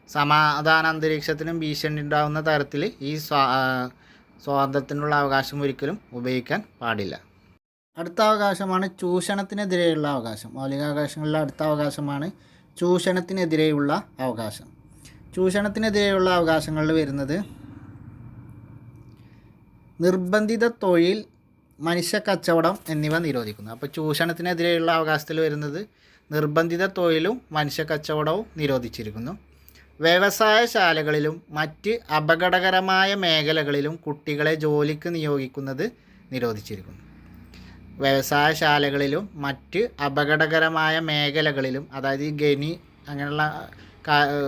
സമാധാന അന്തരീക്ഷത്തിനും ഭീഷണി ഉണ്ടാകുന്ന തരത്തിൽ ഈ സ്വാതന്ത്ര്യത്തിനുള്ള അവകാശം ഒരിക്കലും ഉപയോഗിക്കാൻ പാടില്ല. അടുത്ത അവകാശമാണ് ചൂഷണത്തിനെതിരെയുള്ള അവകാശം. മൗലികാവകാശങ്ങളിലെ അടുത്ത അവകാശമാണ് ചൂഷണത്തിനെതിരെയുള്ള അവകാശം. ചൂഷണത്തിനെതിരെയുള്ള അവകാശങ്ങളിൽ വരുന്നത് നിർബന്ധിത തൊഴിൽ, മനുഷ്യക്കച്ചവടം എന്നിവ നിരോധിക്കുന്നു. അപ്പോൾ ചൂഷണത്തിനെതിരെയുള്ള അവകാശത്തിൽ വരുന്നത് നിർബന്ധിത തൊഴിലും മനുഷ്യക്കച്ചവടവും നിരോധിച്ചിരിക്കുന്നു. വ്യവസായശാലകളിലും മറ്റ് അപകടകരമായ മേഖലകളിലും കുട്ടികളെ ജോലിക്ക് നിയോഗിക്കുന്നത് നിരോധിച്ചിരിക്കുന്നു. വ്യവസായശാലകളിലും മറ്റ് അപകടകരമായ മേഖലകളിലും, അതായത് ഈ ഖനി അങ്ങനെയുള്ള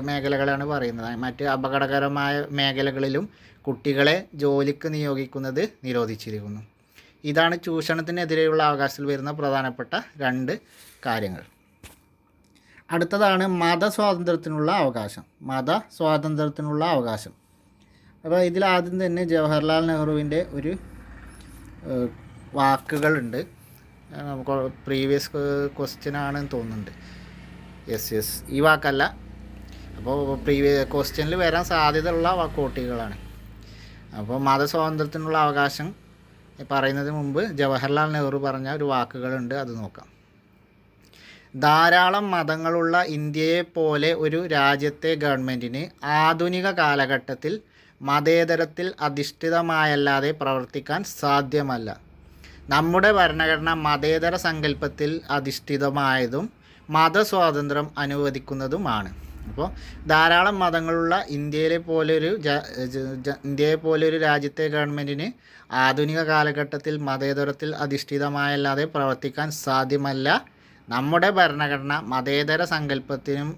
മേഖലകളാണ് പറയുന്നത്, മറ്റ് അപകടകരമായ മേഖലകളിലും കുട്ടികളെ ജോലിക്ക് നിയോഗിക്കുന്നത് നിരോധിച്ചിരിക്കുന്നു. ഇതാണ് ചൂഷണത്തിനെതിരെയുള്ള അവകാശത്തിൽ വരുന്ന പ്രധാനപ്പെട്ട 2 കാര്യങ്ങൾ. അടുത്തതാണ് മതസ്വാതന്ത്ര്യത്തിനുള്ള അവകാശം. അപ്പോൾ ഇതിലാദ്യം തന്നെ ജവഹർലാൽ നെഹ്റുവിൻ്റെ ഒരു വാക്കുകളുണ്ട്. നമുക്ക് പ്രീവിയസ് ക്വസ്റ്റ്യൻ ആണെന്ന് തോന്നുന്നുണ്ട്. യെസ് ഈ വാക്കല്ല. അപ്പോൾ ക്വസ്റ്റ്യനിൽ വരാൻ സാധ്യതയുള്ള കോട്ടികളാണ്. അപ്പോൾ മതസ്വാതന്ത്ര്യത്തിനുള്ള അവകാശം പറയുന്നതിന് മുമ്പ് ജവഹർലാൽ നെഹ്റു പറഞ്ഞ ഒരു വാക്കുകളുണ്ട്, അത് നോക്കാം. ധാരാളം മതങ്ങളുള്ള ഇന്ത്യയെപ്പോലെ ഒരു രാജ്യത്തെ ഗവൺമെൻറ്റിന് ആധുനിക കാലഘട്ടത്തിൽ മതേതരത്തിൽ അധിഷ്ഠിതമായല്ലാതെ പ്രവർത്തിക്കാൻ സാധ്യമല്ല. നമ്മുടെ ഭരണഘടന മതേതര സങ്കല്പത്തിൽ അധിഷ്ഠിതമായതും മതസ്വാതന്ത്ര്യം അനുവദിക്കുന്നതുമാണ്. അപ്പോൾ ധാരാളം മതങ്ങളുള്ള ഇന്ത്യയെ പോലൊരു രാജ്യത്തെ ഗവൺമെൻറ്റിന് ആധുനിക കാലഘട്ടത്തിൽ മതേതരത്തിൽ അധിഷ്ഠിതമായല്ലാതെ പ്രവർത്തിക്കാൻ സാധ്യമല്ല. നമ്മുടെ ഭരണഘടന മതേതര സങ്കല്പത്തിനും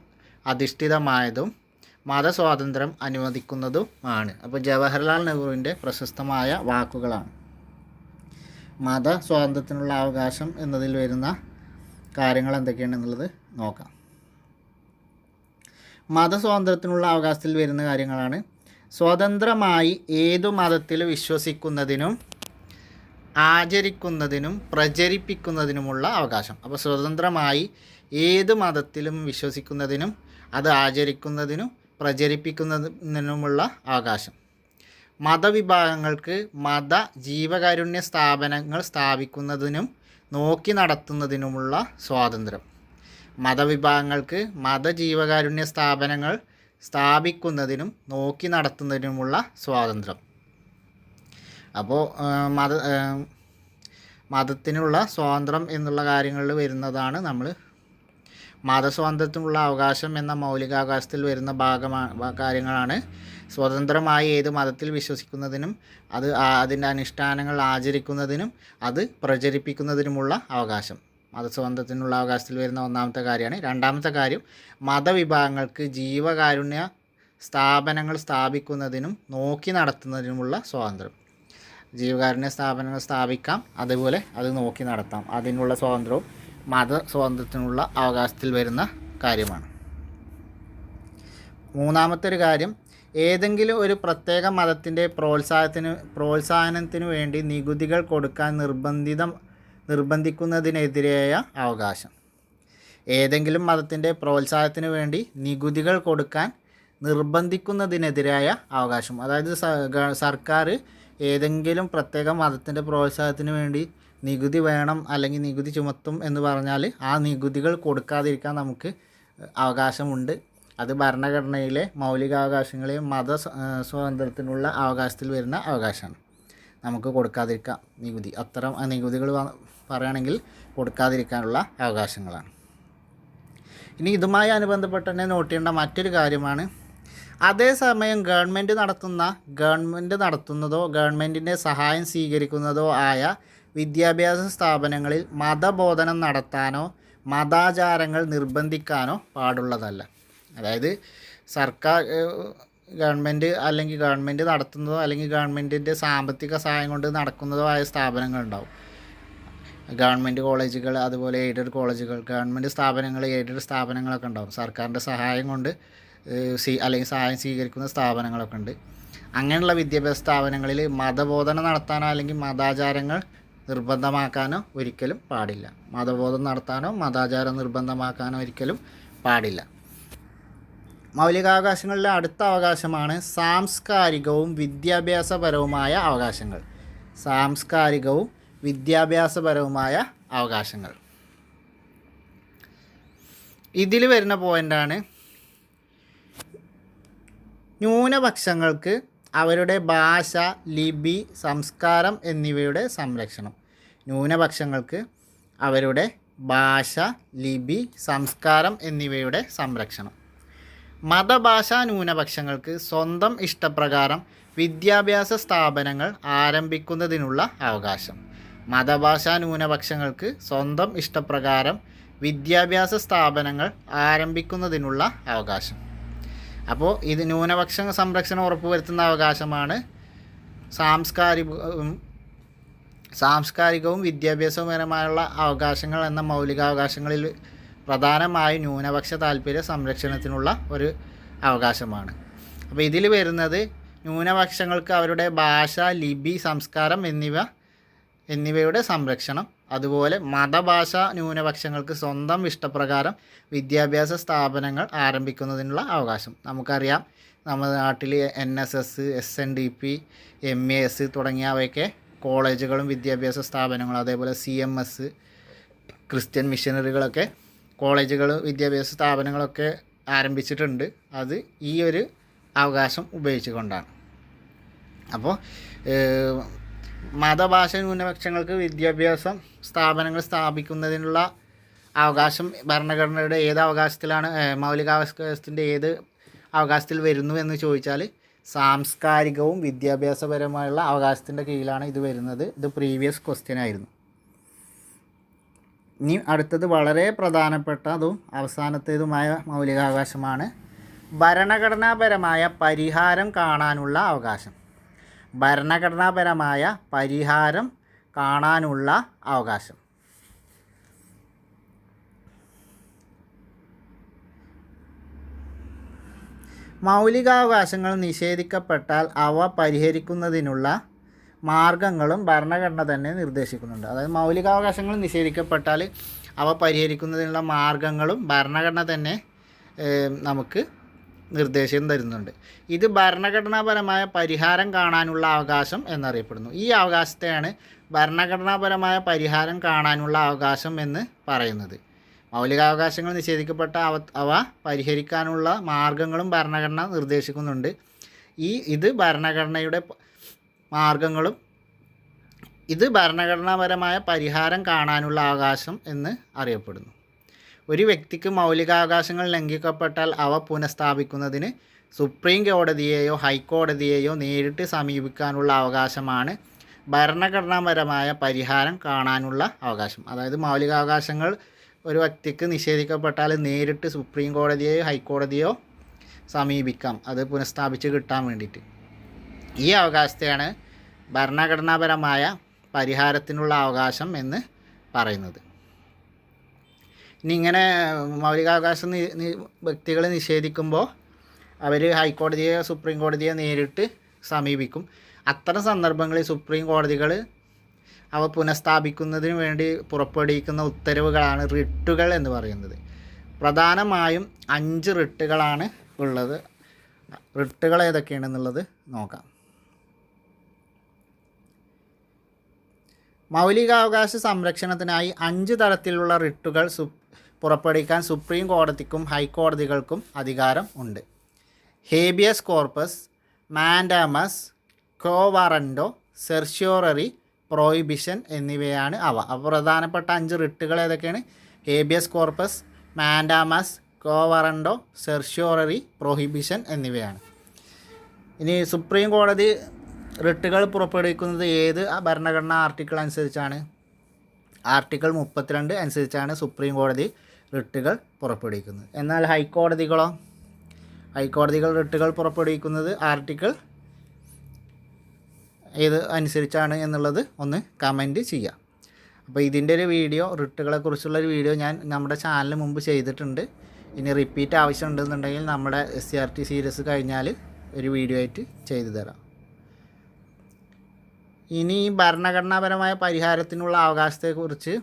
അധിഷ്ഠിതമായതും മതസ്വാതന്ത്ര്യം അനുവദിക്കുന്നതുമാണ്. അപ്പോൾ ജവഹർലാൽ നെഹ്റുവിൻ്റെ പ്രശസ്തമായ വാക്കുകളാണ്. മതസ്വാതന്ത്ര്യത്തിനുള്ള അവകാശം എന്നതിൽ വരുന്ന കാര്യങ്ങൾ എന്തൊക്കെയാണെന്നുള്ളത് നോക്കാം. മതസ്വാതന്ത്ര്യത്തിനുള്ള അവകാശത്തിൽ വരുന്ന കാര്യങ്ങളാണ്: സ്വതന്ത്രമായി ഏതു മതത്തിൽ വിശ്വസിക്കുന്നതിനും ആചരിക്കുന്നതിനും പ്രചരിപ്പിക്കുന്നതിനുമുള്ള അവകാശം. അപ്പോൾ സ്വതന്ത്രമായി ഏത് മതത്തിലും വിശ്വസിക്കുന്നതിനും അത് ആചരിക്കുന്നതിനും പ്രചരിപ്പിക്കുന്നതിനുമുള്ള അവകാശം. മതവിഭാഗങ്ങൾക്ക് മത ജീവകാരുണ്യ സ്ഥാപനങ്ങൾ സ്ഥാപിക്കുന്നതിനും നോക്കി നടത്തുന്നതിനുമുള്ള സ്വാതന്ത്ര്യം. മതവിഭാഗങ്ങൾക്ക് മതജീവകാരുണ്യ സ്ഥാപനങ്ങൾ സ്ഥാപിക്കുന്നതിനും നോക്കി നടത്തുന്നതിനുമുള്ള സ്വാതന്ത്ര്യം. അപ്പോൾ മതത്തിനുള്ള സ്വാതന്ത്ര്യം എന്നുള്ള കാര്യങ്ങളിൽ വരുന്നതാണ് നമ്മൾ മതസ്വാതന്ത്ര്യത്തിനുള്ള അവകാശം എന്ന മൗലികാവകാശത്തിൽ വരുന്ന കാര്യങ്ങളാണ് സ്വതന്ത്രമായി ഏത് മതത്തിൽ വിശ്വസിക്കുന്നതിനും അത് അതിൻ്റെ അനുഷ്ഠാനങ്ങൾ ആചരിക്കുന്നതിനും അത് പ്രചരിപ്പിക്കുന്നതിനുമുള്ള അവകാശം. മതസ്വാതന്ത്ര്യത്തിനുള്ള അവകാശത്തിൽ വരുന്ന ഒന്നാമത്തെ കാര്യമാണ്. രണ്ടാമത്തെ കാര്യം, മതവിഭാഗങ്ങൾക്ക് ജീവകാരുണ്യ സ്ഥാപനങ്ങൾ സ്ഥാപിക്കുന്നതിനും നോക്കി നടത്തുന്നതിനുമുള്ള സ്വാതന്ത്ര്യം. ജീവകാരുണ്യ സ്ഥാപനങ്ങൾ സ്ഥാപിക്കാം, അതുപോലെ അത് നോക്കി നടത്താം. അതിനുള്ള സ്വാതന്ത്ര്യവും മതസ്വാതന്ത്ര്യത്തിനുള്ള അവകാശത്തിൽ വരുന്ന കാര്യമാണ്. മൂന്നാമത്തെ ഒരു കാര്യം, ഏതെങ്കിലും ഒരു പ്രത്യേക മതത്തിൻ്റെ പ്രോത്സാഹനത്തിനു വേണ്ടി നികുതികൾ കൊടുക്കാൻ നിർബന്ധിക്കുന്നതിനെതിരായ അവകാശം. ഏതെങ്കിലും മതത്തിൻ്റെ പ്രോത്സാഹനത്തിനു വേണ്ടി നികുതികൾ കൊടുക്കാൻ നിർബന്ധിക്കുന്നതിനെതിരായ അവകാശം. അതായത് സർക്കാർ ഏതെങ്കിലും പ്രത്യേക മതത്തിൻ്റെ പ്രോത്സാഹനത്തിന് വേണ്ടി നികുതി വേണം അല്ലെങ്കിൽ നികുതി ചുമത്തും എന്ന് പറഞ്ഞാൽ ആ നികുതികൾ കൊടുക്കാതിരിക്കാൻ നമുക്ക് അവകാശമുണ്ട്. അത് ഭരണഘടനയിലെ മൗലികാവകാശങ്ങളെയും സ്വാതന്ത്ര്യത്തിനുള്ള അവകാശത്തിൽ വരുന്ന അവകാശമാണ്. നമുക്ക് കൊടുക്കാതിരിക്കാം നികുതി. അത്തരം നികുതികൾ പറയുകയാണെങ്കിൽ കൊടുക്കാതിരിക്കാനുള്ള അവകാശങ്ങളാണ്. ഇനി ഇതുമായി അനുബന്ധപ്പെട്ട് തന്നെ നോട്ട് ചെയ്യേണ്ട മറ്റൊരു കാര്യമാണ്, അതേസമയം ഗവൺമെൻറ് നടത്തുന്നതോ ഗവൺമെൻറ്റിൻ്റെ സഹായം സ്വീകരിക്കുന്നതോ ആയ വിദ്യാഭ്യാസ സ്ഥാപനങ്ങളിൽ മതബോധനം നടത്താനോ മതാചാരങ്ങൾ നിർബന്ധിക്കാനോ പാടുള്ളതല്ല. അതായത് സർക്കാർ ഗവൺമെൻറ് അല്ലെങ്കിൽ ഗവൺമെൻറ് നടത്തുന്നതോ അല്ലെങ്കിൽ ഗവൺമെൻറ്റിൻ്റെ സാമ്പത്തിക സഹായം കൊണ്ട് നടക്കുന്നതോ ആയ സ്ഥാപനങ്ങളുണ്ടാവും. ഗവൺമെൻറ് കോളേജുകൾ, അതുപോലെ എയ്ഡഡ് കോളേജുകൾ, ഗവൺമെൻറ് സ്ഥാപനങ്ങൾ, എയ്ഡഡ് സ്ഥാപനങ്ങളൊക്കെ ഉണ്ടാവും. സർക്കാരിൻ്റെ സഹായം കൊണ്ട് അല്ലെങ്കിൽ സഹായം സ്വീകരിക്കുന്ന സ്ഥാപനങ്ങളൊക്കെ ഉണ്ട്. അങ്ങനെയുള്ള വിദ്യാഭ്യാസ സ്ഥാപനങ്ങളിൽ മതബോധനം നടത്താനോ അല്ലെങ്കിൽ മതാചാരങ്ങൾ നിർബന്ധമാക്കാനോ ഒരിക്കലും പാടില്ല. മതബോധനം നടത്താനോ മതാചാരം നിർബന്ധമാക്കാനോ ഒരിക്കലും പാടില്ല. മൗലികാവകാശങ്ങളിലെ അടുത്ത അവകാശമാണ് സാംസ്കാരികവും വിദ്യാഭ്യാസപരവുമായ അവകാശങ്ങൾ. സാംസ്കാരികവും വിദ്യാഭ്യാസപരവുമായ അവകാശങ്ങൾ. ഇതിൽ വരുന്ന പോയിൻ്റാണ് ന്യൂനപക്ഷങ്ങൾക്ക് അവരുടെ ഭാഷ, ലിപി, സംസ്കാരം എന്നിവയുടെ സംരക്ഷണം. ന്യൂനപക്ഷങ്ങൾക്ക് അവരുടെ ഭാഷ, ലിപി, സംസ്കാരം എന്നിവയുടെ സംരക്ഷണം. മതഭാഷാ ന്യൂനപക്ഷങ്ങൾക്ക് സ്വന്തം ഇഷ്ടപ്രകാരം വിദ്യാഭ്യാസ സ്ഥാപനങ്ങൾ ആരംഭിക്കുന്നതിനുള്ള അവകാശം. മതഭാഷാ ന്യൂനപക്ഷങ്ങൾക്ക് സ്വന്തം ഇഷ്ടപ്രകാരം വിദ്യാഭ്യാസ സ്ഥാപനങ്ങൾ ആരംഭിക്കുന്നതിനുള്ള അവകാശം. അപ്പോൾ ഇത് ന്യൂനപക്ഷ സംരക്ഷണം ഉറപ്പുവരുത്തുന്ന അവകാശമാണ്. സാംസ്കാരികവും വിദ്യാഭ്യാസപരമായുള്ള അവകാശങ്ങൾ എന്ന മൗലികാവകാശങ്ങളിൽ പ്രധാനമായും ന്യൂനപക്ഷ താല്പര്യ സംരക്ഷണത്തിനുള്ള ഒരു അവകാശമാണ്. അപ്പോൾ ഇതിൽ വരുന്നത് ന്യൂനപക്ഷങ്ങൾക്ക് അവരുടെ ഭാഷ, ലിപി, സംസ്കാരം എന്നിവ എന്നിവയുടെ സംരക്ഷണം, അതുപോലെ മതഭാഷ ന്യൂനപക്ഷങ്ങൾക്ക് സ്വന്തം ഇഷ്ടപ്രകാരം വിദ്യാഭ്യാസ സ്ഥാപനങ്ങൾ ആരംഭിക്കുന്നതിനുള്ള അവകാശം. നമുക്കറിയാം നമ്മുടെ നാട്ടിൽ NSS, SNDP, MAS തുടങ്ങിയവയൊക്കെ കോളേജുകളും വിദ്യാഭ്യാസ സ്ഥാപനങ്ങളും, അതേപോലെ CMS ക്രിസ്ത്യൻ മിഷനറികളൊക്കെ കോളേജുകൾ വിദ്യാഭ്യാസ സ്ഥാപനങ്ങളൊക്കെ ആരംഭിച്ചിട്ടുണ്ട്. അത് ഈ ഒരു അവകാശം ഉപയോഗിച്ചുകൊണ്ടാണ്. അപ്പോൾ മതഭാഷ ന്യൂനപക്ഷങ്ങൾക്ക് വിദ്യാഭ്യാസ സ്ഥാപനങ്ങൾ സ്ഥാപിക്കുന്നതിനുള്ള അവകാശം ഭരണഘടനയുടെ ഏത് അവകാശത്തിലാണ്, മൗലികാവകാശത്തിൻ്റെ ഏത് അവകാശത്തിൽ വരുന്നു എന്ന് ചോദിച്ചാൽ സാംസ്കാരികവും വിദ്യാഭ്യാസപരമായുള്ള അവകാശത്തിൻ്റെ കീഴിലാണ് ഇത് വരുന്നത്. ഇത് പ്രീവിയസ് ക്വസ്റ്റ്യൻ ആയിരുന്നു. ഇനി അടുത്തത് വളരെ പ്രധാനപ്പെട്ടതും അവസാനത്തേതുമായ മൗലികാവകാശമാണ് ഭരണഘടനാപരമായ പരിഹാരം കാണാനുള്ള അവകാശം. ഭരണഘടനാപരമായ പരിഹാരം കാണാനുള്ള അവകാശം. മൗലികാവകാശങ്ങൾ നിഷേധിക്കപ്പെട്ടാൽ അവ പരിഹരിക്കുന്നതിനുള്ള മാർഗങ്ങളും ഭരണഘടന തന്നെ നിർദ്ദേശിക്കുന്നുണ്ട്. അതായത് മൗലികാവകാശങ്ങൾ നിഷേധിക്കപ്പെട്ടാൽ അവ പരിഹരിക്കുന്നതിനുള്ള മാർഗങ്ങളും ഭരണഘടന തന്നെ നമുക്ക് നിർദ്ദേശം തരുന്നുണ്ട്. ഇത് ഭരണഘടനാപരമായ പരിഹാരം കാണാനുള്ള അവകാശം എന്നറിയപ്പെടുന്നു. ഈ അവകാശത്തെയാണ് ഭരണഘടനാപരമായ പരിഹാരം കാണാനുള്ള അവകാശം എന്ന് പറയുന്നത്. മൗലികാവകാശങ്ങൾ നിഷേധിക്കപ്പെട്ട അവ പരിഹരിക്കാനുള്ള മാർഗങ്ങളും ഭരണഘടന നിർദ്ദേശിക്കുന്നുണ്ട്. ഇത് ഭരണഘടനയുടെ മാർഗങ്ങളും ഇത് ഭരണഘടനാപരമായ പരിഹാരം കാണാനുള്ള അവകാശം എന്ന് അറിയപ്പെടുന്നു. ഒരു വ്യക്തിക്ക് മൗലികാവകാശങ്ങൾ ലംഘിക്കപ്പെട്ടാൽ അവ പുനഃസ്ഥാപിക്കുന്നതിന് സുപ്രീം കോടതിയെയോ ഹൈക്കോടതിയെയോ നേരിട്ട് സമീപിക്കാനുള്ള അവകാശമാണ് ഭരണഘടനാപരമായ പരിഹാരം കാണാനുള്ള അവകാശം. അതായത് മൗലികാവകാശങ്ങൾ ഒരു വ്യക്തിക്ക് നിഷേധിക്കപ്പെട്ടാൽ നേരിട്ട് സുപ്രീം കോടതിയെയോ ഹൈക്കോടതിയോ സമീപിക്കാം, അത് പുനഃസ്ഥാപിച്ച് കിട്ടാൻ വേണ്ടിയിട്ട്. ഈ അവകാശത്തെയാണ് ഭരണഘടനാപരമായ പരിഹാരത്തിനുള്ള അവകാശം എന്ന് പറയുന്നത്. ഇനി ഇങ്ങനെ മൗലികാവകാശം വ്യക്തികൾ നിഷേധിക്കുമ്പോൾ അവർ ഹൈക്കോടതിയോ സുപ്രീം കോടതിയോ നേരിട്ട് സമീപിക്കും. അത്തരം സന്ദർഭങ്ങളിൽ സുപ്രീം കോടതികൾ അവ പുനഃസ്ഥാപിക്കുന്നതിന് വേണ്ടി പുറപ്പെടുവിക്കുന്ന ഉത്തരവുകളാണ് റിട്ടുകൾ എന്ന് പറയുന്നത്. പ്രധാനമായും 5 റിട്ടുകളാണ് ഉള്ളത്. റിട്ടുകൾ ഏതൊക്കെയാണെന്നുള്ളത് നോക്കാം. മൗലികാവകാശ സംരക്ഷണത്തിനായി 5 തരത്തിലുള്ള റിട്ടുകൾ പുറപ്പെടുവിക്കാൻ സുപ്രീം കോടതിക്കും ഹൈക്കോടതികൾക്കും അധികാരം ഉണ്ട്. Habeas corpus, mandamus, quo warranto, certiorari, prohibition എന്നിവയാണ് അവ. അപ്പോൾ പ്രധാനപ്പെട്ട 5 റിട്ടുകൾ ഏതൊക്കെയാണ്? Habeas corpus, mandamus, quo warranto, certiorari, prohibition എന്നിവയാണ്. ഇനി സുപ്രീം കോടതി റിട്ടുകൾ പുറപ്പെടുവിക്കുന്നത് ഏത് ഭരണഘടനാ ആർട്ടിക്കിൾ അനുസരിച്ചാണ്? ആർട്ടിക്കിൾ 32 അനുസരിച്ചാണ് സുപ്രീം കോടതി റിട്ടുകൾ പുറപ്പെടുവിക്കുന്നത്. എന്നാൽ ഹൈക്കോടതികൾ റിട്ടുകൾ പുറപ്പെടുവിക്കുന്നത് ആർട്ടിക്കിൾ ഏത് അനുസരിച്ചാണ് എന്നുള്ളത് ഒന്ന് കമൻറ്റ് ചെയ്യുക. അപ്പോൾ ഇതിൻ്റെ ഒരു വീഡിയോ, റിട്ടുകളെക്കുറിച്ചുള്ളൊരു വീഡിയോ ഞാൻ നമ്മുടെ ചാനലിന് മുമ്പ് ചെയ്തിട്ടുണ്ട്. ഇനി റിപ്പീറ്റ് ആവശ്യമുണ്ടെന്നുണ്ടെങ്കിൽ നമ്മുടെ SCRT സീരീസ് കഴിഞ്ഞാൽ ഒരു വീഡിയോ ആയിട്ട് ചെയ്തു തരാം. ഇനി ഭരണഘടനാപരമായ പരിഹാരത്തിനുള്ള അവകാശത്തെക്കുറിച്ച്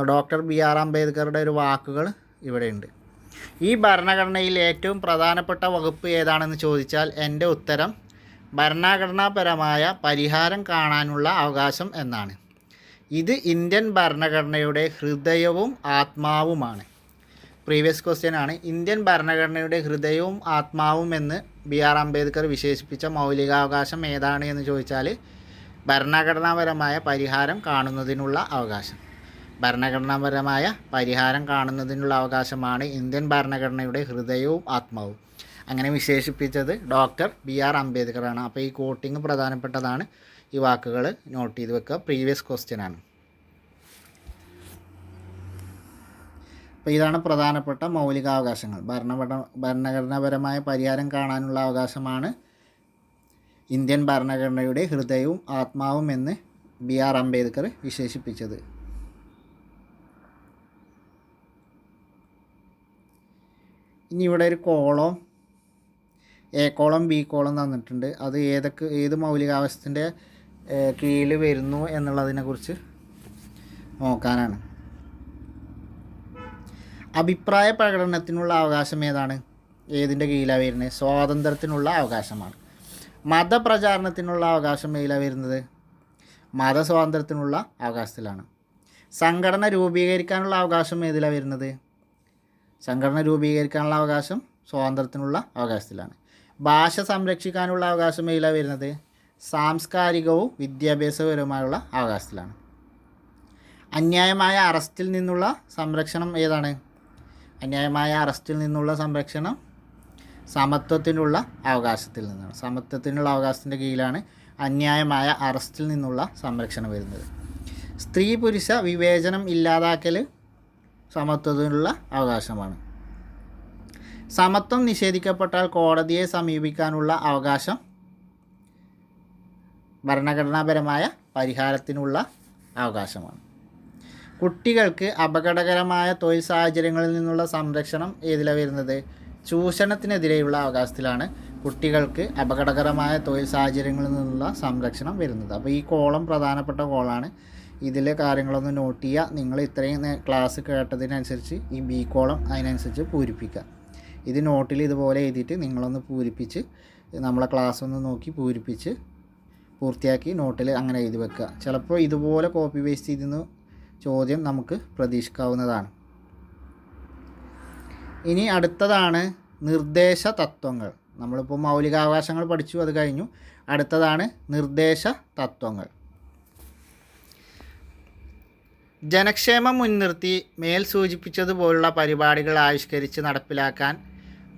ഡോക്ടർ BR അംബേദ്കറുടെ ഒരു വാക്കുകൾ ഇവിടെയുണ്ട്. ഈ ഭരണഘടനയിൽ ഏറ്റവും പ്രധാനപ്പെട്ട വകുപ്പ് ഏതാണെന്ന് ചോദിച്ചാൽ എൻ്റെ ഉത്തരം ഭരണഘടനാപരമായ പരിഹാരം കാണാനുള്ള അവകാശം എന്നാണ്. ഇത് ഇന്ത്യൻ ഭരണഘടനയുടെ ഹൃദയവും ആത്മാവുമാണ്. പ്രീവിയസ് ക്വസ്റ്റ്യൻ ആണ്. ഇന്ത്യൻ ഭരണഘടനയുടെ ഹൃദയവും ആത്മാവും എന്ന് BR അംബേദ്കർ വിശേഷിപ്പിച്ച മൗലികാവകാശം ഏതാണ് എന്ന് ചോദിച്ചാൽ ഭരണഘടനാപരമായ പരിഹാരം കാണുന്നതിനുള്ള അവകാശം. ഭരണഘടനാപരമായ പരിഹാരം കാണുന്നതിനുള്ള അവകാശമാണ് ഇന്ത്യൻ ഭരണഘടനയുടെ ഹൃദയവും ആത്മാവും. അങ്ങനെ വിശേഷിപ്പിച്ചത് ഡോക്ടർ BR അംബേദ്കറാണ്. അപ്പോൾ ഈ കോട്ടിങ് പ്രധാനപ്പെട്ടതാണ്. ഈ വാക്കുകൾ നോട്ട് ചെയ്ത് വെക്കുക. പ്രീവിയസ് ക്വസ്റ്റ്യൻ ആണ്. അപ്പോൾ ഇതാണ് പ്രധാനപ്പെട്ട മൗലികാവകാശങ്ങൾ. ഭരണഘടനാപരമായ പരിഹാരം കാണാനുള്ള അവകാശമാണ് ഇന്ത്യൻ ഭരണഘടനയുടെ ഹൃദയവും ആത്മാവും എന്ന് BR അംബേദ്കർ വിശേഷിപ്പിച്ചത്. ഇനി ഇവിടെ ഒരു column, A column B column തന്നിട്ടുണ്ട്. അത് ഏത് മൗലികാവകാശത്തിൻ്റെ കീഴിൽ വരുന്നു എന്നുള്ളതിനെക്കുറിച്ച് നോക്കാനാണ്. അഭിപ്രായ പ്രകടനത്തിനുള്ള അവകാശം ഏതാണ്? ഏതിൻ്റെ കീഴിലാണ് വരുന്നത്? സ്വാതന്ത്ര്യത്തിനുള്ള അവകാശമാണ്. മതപ്രചാരണത്തിനുള്ള അവകാശം ഏതിലാണ് വരുന്നത്? മതസ്വാതന്ത്ര്യത്തിനുള്ള അവകാശത്തിലാണ്. സംഘടന രൂപീകരിക്കാനുള്ള അവകാശം ഏതിലാണ് വരുന്നത്? സംഘടന രൂപീകരിക്കാനുള്ള അവകാശം സ്വാതന്ത്ര്യത്തിനുള്ള അവകാശത്തിലാണ്. ഭാഷ സംരക്ഷിക്കാനുള്ള അവകാശം ഏതിലാണ് വരുന്നത്? സാംസ്കാരികവും വിദ്യാഭ്യാസപരവുമായുള്ള അവകാശത്തിലാണ്. അന്യായമായ അറസ്റ്റിൽ നിന്നുള്ള സംരക്ഷണം ഏതാണ്? അന്യായമായ അറസ്റ്റിൽ നിന്നുള്ള സംരക്ഷണം സമത്വത്തിനുള്ള അവകാശത്തിൽ നിന്നാണ്. സമത്വത്തിനുള്ള അവകാശത്തിൻ്റെ കീഴിലാണ് അന്യായമായ അറസ്റ്റിൽ നിന്നുള്ള സംരക്ഷണം വരുന്നത്. സ്ത്രീ പുരുഷ വിവേചനം ഇല്ലാതാക്കൽ സമത്വത്തിനുള്ള അവകാശമാണ്. സമത്വം നിഷേധിക്കപ്പെട്ടാൽ കോടതിയെ സമീപിക്കാനുള്ള അവകാശം ഭരണഘടനാപരമായ പരിഹാരത്തിനുള്ള അവകാശമാണ്. കുട്ടികൾക്ക് അപകടകരമായ തൊഴിൽ സാഹചര്യങ്ങളിൽ നിന്നുള്ള സംരക്ഷണം ഏതിലാണ് വരുന്നത്? ചൂഷണത്തിനെതിരെയുള്ള അവകാശത്തിലാണ് കുട്ടികൾക്ക് അപകടകരമായ തൊഴിൽ സാഹചര്യങ്ങളിൽ നിന്നുള്ള സംരക്ഷണം വരുന്നത്. അപ്പോൾ ഈ കോളം പ്രധാനപ്പെട്ട കോളാണ്. ഇതിലെ കാര്യങ്ങളൊന്ന് നോട്ട് ചെയ്യുക. നിങ്ങൾ ഇത്രയും ക്ലാസ് കേട്ടതിനനുസരിച്ച് ഈ ബി കോളം അതിനനുസരിച്ച് പൂരിപ്പിക്കുക. ഇത് നോട്ടിൽ ഇതുപോലെ എഴുതിയിട്ട് നിങ്ങളൊന്ന് പൂരിപ്പിച്ച് നമ്മളെ ക്ലാസ് ഒന്ന് നോക്കി പൂരിപ്പിച്ച് പൂർത്തിയാക്കി നോട്ടിൽ അങ്ങനെ എഴുതി വെക്കുക. ചിലപ്പോൾ ഇതുപോലെ കോപ്പി പേസ്റ്റ് ചെയ്തെന്ന് ചോദ്യം നമുക്ക് പ്രതീക്ഷിക്കാവുന്നതാണ്. ഇനി അടുത്തതാണ് നിർദ്ദേശ തത്വങ്ങൾ. നമ്മളിപ്പോൾ മൗലികാവകാശങ്ങൾ പഠിച്ചു, അത് കഴിഞ്ഞു. അടുത്തതാണ് നിർദ്ദേശ തത്വങ്ങൾ. ജനക്ഷേമം മുൻനിർത്തി മേൽ സൂചിപ്പിച്ചതുപോലുള്ള പരിപാടികൾ ആവിഷ്കരിച്ച് നടപ്പിലാക്കാൻ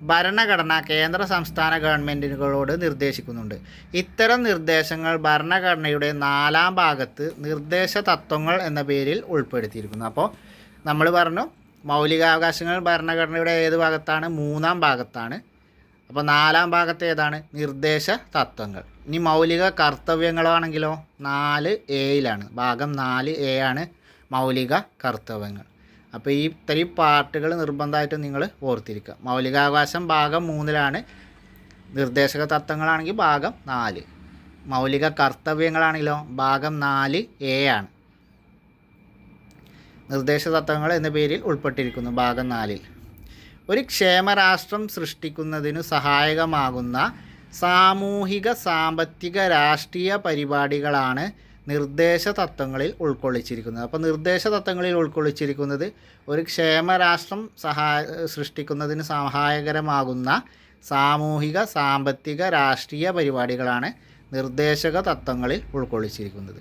ഭരണഘടന കേന്ദ്ര സംസ്ഥാന ഗവൺമെൻറ്റുകളോട് നിർദ്ദേശിക്കുന്നുണ്ട്. ഇത്തരം നിർദ്ദേശങ്ങൾ ഭരണഘടനയുടെ 4-ാം ഭാഗത്ത് നിർദ്ദേശ തത്വങ്ങൾ എന്ന പേരിൽ ഉൾപ്പെടുത്തിയിരിക്കുന്നു. അപ്പോൾ നമ്മൾ പറഞ്ഞു മൗലികാവകാശങ്ങൾ ഭരണഘടനയുടെ ഏത് ഭാഗത്താണ്? 3-ാം ഭാഗത്താണ്. അപ്പോൾ 4-ാം ഭാഗത്ത് ഏതാണ്? നിർദ്ദേശ തത്വങ്ങൾ. ഇനി മൗലിക കർത്തവ്യങ്ങളാണെങ്കിലോ 4A ഭാഗം 4A ആണ് മൗലിക കർത്തവ്യങ്ങൾ. അപ്പോൾ ഈ ഇത്രയും പാർട്ടുകൾ നിർബന്ധമായിട്ടും നിങ്ങൾ ഓർത്തിരിക്കുക. മൗലികാവകാശം ഭാഗം 3 നിർദ്ദേശക തത്വങ്ങളാണെങ്കിൽ ഭാഗം 4. മൗലിക കർത്തവ്യങ്ങളാണെങ്കിലോ ഭാഗം 4A ആണ്. നിർദ്ദേശ തത്വങ്ങൾ എന്ന പേരിൽ ഉൾപ്പെട്ടിരിക്കുന്നു ഭാഗം 4. ഒരു ക്ഷേമരാഷ്ട്രം സൃഷ്ടിക്കുന്നതിനു സഹായകമാകുന്ന സാമൂഹിക സാമ്പത്തിക രാഷ്ട്രീയ പരിപാടികളാണ് നിർദ്ദേശ തത്വങ്ങളിൽ ഉൾക്കൊള്ളിച്ചിരിക്കുന്നത്. അപ്പോൾ നിർദ്ദേശ തത്വങ്ങളിൽ ഉൾക്കൊള്ളിച്ചിരിക്കുന്നത് ഒരു ക്ഷേമരാഷ്ട്രം സൃഷ്ടിക്കുന്നതിന് സഹായകരമാകുന്ന സാമൂഹിക സാമ്പത്തിക രാഷ്ട്രീയ പരിപാടികളാണ് നിർദ്ദേശക തത്വങ്ങളിൽ ഉൾക്കൊള്ളിച്ചിരിക്കുന്നത്.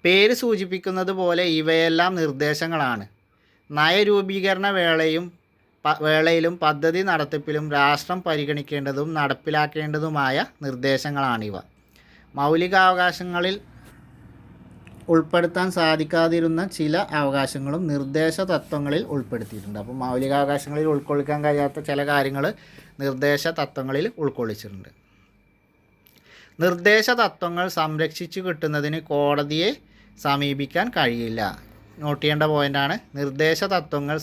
പേര് സൂചിപ്പിക്കുന്നത് പോലെ ഇവയെല്ലാം നിർദ്ദേശങ്ങളാണ്. നയരൂപീകരണ വേളയിലും പദ്ധതി നടത്തിപ്പിലും രാഷ്ട്രം പരിഗണിക്കേണ്ടതും നടപ്പിലാക്കേണ്ടതുമായ നിർദ്ദേശങ്ങളാണിവ. മൗലികാവകാശങ്ങളിൽ ഉൾപ്പെടുത്താൻ സാധിക്കാതിരുന്ന ചില അവകാശങ്ങളും നിർദ്ദേശ തത്വങ്ങളിൽ ഉൾപ്പെടുത്തിയിട്ടുണ്ട്. അപ്പോൾ മൗലികാവകാശങ്ങളിൽ ഉൾക്കൊള്ളിക്കാൻ കഴിയാത്ത ചില കാര്യങ്ങൾ നിർദ്ദേശ തത്വങ്ങളിൽ ഉൾക്കൊള്ളിച്ചിട്ടുണ്ട്. നിർദ്ദേശ തത്വങ്ങൾ സംരക്ഷിച്ചു കിട്ടുന്നതിന് കോടതിയെ സമീപിക്കാൻ കഴിയില്ല. നോട്ട് ചെയ്യേണ്ട പോയിൻ്റാണ്. നിർദ്ദേശ തത്വങ്ങൾ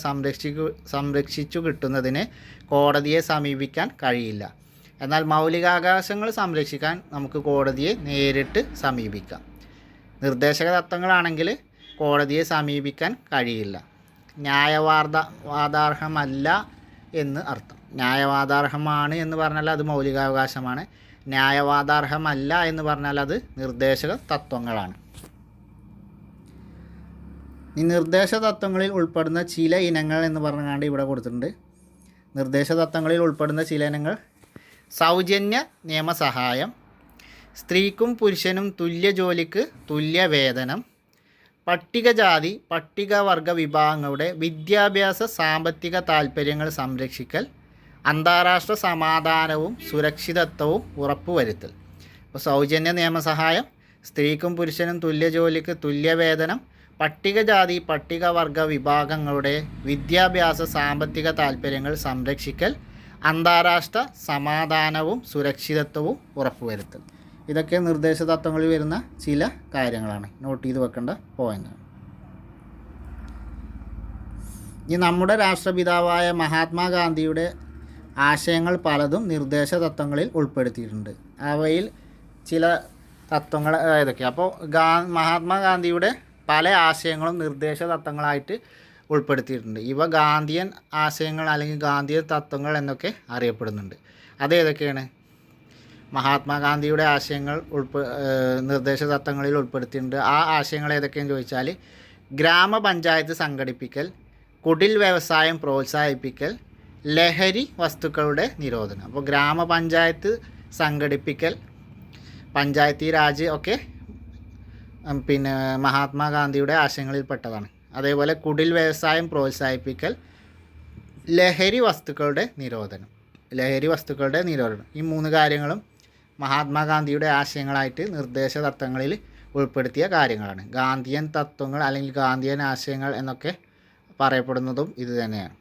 സംരക്ഷിച്ചു കിട്ടുന്നതിന് കോടതിയെ സമീപിക്കാൻ കഴിയില്ല. എന്നാൽ മൗലികാവകാശങ്ങൾ സംരക്ഷിക്കാൻ നമുക്ക് കോടതിയെ നേരിട്ട് സമീപിക്കാം. നിർദ്ദേശക തത്വങ്ങളാണെങ്കിൽ കോടതിയെ സമീപിക്കാൻ കഴിയില്ല. ന്യായവാദാർഹമല്ല എന്ന് അർത്ഥം. ന്യായവാദാർഹമാണ് എന്ന് പറഞ്ഞാൽ അത് മൗലികാവകാശമാണ്. ന്യായവാദാർഹമല്ല എന്ന് പറഞ്ഞാൽ അത് നിർദ്ദേശക തത്വങ്ങളാണ്. ഈ നിർദ്ദേശ തത്വങ്ങളിൽ ഉൾപ്പെടുന്ന ചില ഇനങ്ങൾ എന്ന് പറഞ്ഞാണ്ട് ഇവിടെ കൊടുത്തിട്ടുണ്ട്. നിർദ്ദേശ തത്വങ്ങളിൽ ഉൾപ്പെടുന്ന ചില ഇനങ്ങൾ: സൗജന്യ നിയമസഹായം, സ്ത്രീക്കും പുരുഷനും തുല്യ ജോലിക്ക് തുല്യ വേതനം, പട്ടികജാതി പട്ടികവർഗ വിഭാഗങ്ങളുടെ വിദ്യാഭ്യാസ സാമ്പത്തിക താൽപ്പര്യങ്ങൾ സംരക്ഷിക്കൽ, അന്താരാഷ്ട്ര സമാധാനവും സുരക്ഷിതത്വവും ഉറപ്പുവരുത്തൽ. അപ്പോൾ സൗജന്യ നിയമസഹായം, സ്ത്രീക്കും പുരുഷനും തുല്യ ജോലിക്ക് തുല്യ വേതനം, പട്ടികജാതി പട്ടികവർഗ വിഭാഗങ്ങളുടെ വിദ്യാഭ്യാസ സാമ്പത്തിക താൽപ്പര്യങ്ങൾ സംരക്ഷിക്കൽ, അന്താരാഷ്ട്ര സമാധാനവും സുരക്ഷിതത്വവും ഉറപ്പുവരുത്തൽ. ഇതൊക്കെ നിർദ്ദേശ തത്വങ്ങളിൽ വരുന്ന ചില കാര്യങ്ങളാണ്. നോട്ട് ചെയ്ത് വെക്കേണ്ട പോയിൻ്റാണ്. ഇനി നമ്മുടെ രാഷ്ട്രപിതാവായ മഹാത്മാഗാന്ധിയുടെ ആശയങ്ങൾ പലതും നിർദ്ദേശ തത്വങ്ങളിൽ ഉൾപ്പെടുത്തിയിട്ടുണ്ട്. അവയിൽ ചില തത്വങ്ങൾ ഏതൊക്കെയാണ്? അപ്പോൾ മഹാത്മാഗാന്ധിയുടെ പല ആശയങ്ങളും നിർദ്ദേശ തത്വങ്ങളായിട്ട് ഉൾപ്പെടുത്തിയിട്ടുണ്ട്. ഇവ ഗാന്ധിയൻ ആശയങ്ങൾ അല്ലെങ്കിൽ ഗാന്ധിയൻ തത്വങ്ങൾ എന്നൊക്കെ അറിയപ്പെടുന്നുണ്ട്. അതേതൊക്കെയാണ്? മഹാത്മാഗാന്ധിയുടെ ആശയങ്ങൾ നിർദ്ദേശ തത്വങ്ങളിൽ ഉൾപ്പെടുത്തിയിട്ടുണ്ട്. ആ ആശയങ്ങൾ ഏതൊക്കെയെന്ന് ചോദിച്ചാൽ ഗ്രാമപഞ്ചായത്ത് സംഘടിപ്പിക്കൽ, കുടിൽ വ്യവസായം പ്രോത്സാഹിപ്പിക്കൽ, ലഹരി വസ്തുക്കളുടെ നിരോധനം. അപ്പോൾ ഗ്രാമപഞ്ചായത്ത് സംഘടിപ്പിക്കൽ, പഞ്ചായത്തി രാജ് ഒക്കെ പിന്നെ മഹാത്മാഗാന്ധിയുടെ ആശയങ്ങളിൽപ്പെട്ടതാണ്. അതേപോലെ കുടിൽ വ്യവസായം പ്രോത്സാഹിപ്പിക്കൽ, ലഹരി വസ്തുക്കളുടെ നിരോധനം. ഈ 3 കാര്യങ്ങളും മഹാത്മാഗാന്ധിയുടെ ആശയങ്ങളായിട്ട് നിർദ്ദേശ തത്വങ്ങളിൽ ഉൾപ്പെടുത്തിയ കാര്യങ്ങളാണ്. ഗാന്ധിയൻ തത്വങ്ങൾ അല്ലെങ്കിൽ ഗാന്ധിയൻ ആശയങ്ങൾ എന്നൊക്കെ പറയപ്പെടുന്നതും ഇത് തന്നെയാണ്.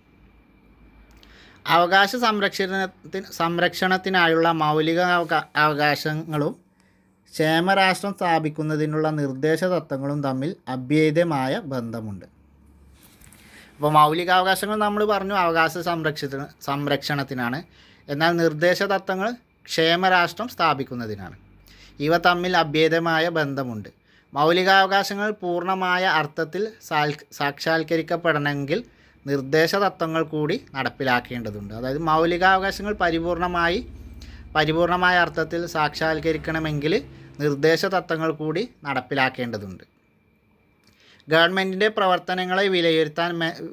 അവകാശ സംരക്ഷണത്തിനായുള്ള മൗലിക അവകാശങ്ങളും ക്ഷേമരാഷ്ട്രം സ്ഥാപിക്കുന്നതിനുള്ള നിർദ്ദേശ തത്വങ്ങളും തമ്മിൽ അഭേദ്യമായ ബന്ധമുണ്ട്. അപ്പോൾ മൗലികാവകാശങ്ങൾ നമ്മൾ പറഞ്ഞു അവകാശ സംരക്ഷണത്തിനാണ്. എന്നാൽ നിർദ്ദേശ തത്വങ്ങൾ ക്ഷേമരാഷ്ട്രം സ്ഥാപിക്കുന്നതിനാണ്. ഇവ തമ്മിൽ അഭേദ്യമായ ബന്ധമുണ്ട്. മൗലികാവകാശങ്ങൾ പൂർണ്ണമായ അർത്ഥത്തിൽ സാക്ഷാത്കരിക്കപ്പെടണമെങ്കിൽ നിർദ്ദേശ തത്വങ്ങൾ കൂടി നടപ്പിലാക്കേണ്ടതുണ്ട്. അതായത് മൗലികാവകാശങ്ങൾ പരിപൂർണമായ അർത്ഥത്തിൽ സാക്ഷാത്കരിക്കണമെങ്കിൽ നിർദ്ദേശ തത്വങ്ങൾ കൂടി നടപ്പിലാക്കേണ്ടതുണ്ട്. ഗവൺമെൻറ്റിൻ്റെ പ്രവർത്തനങ്ങളെ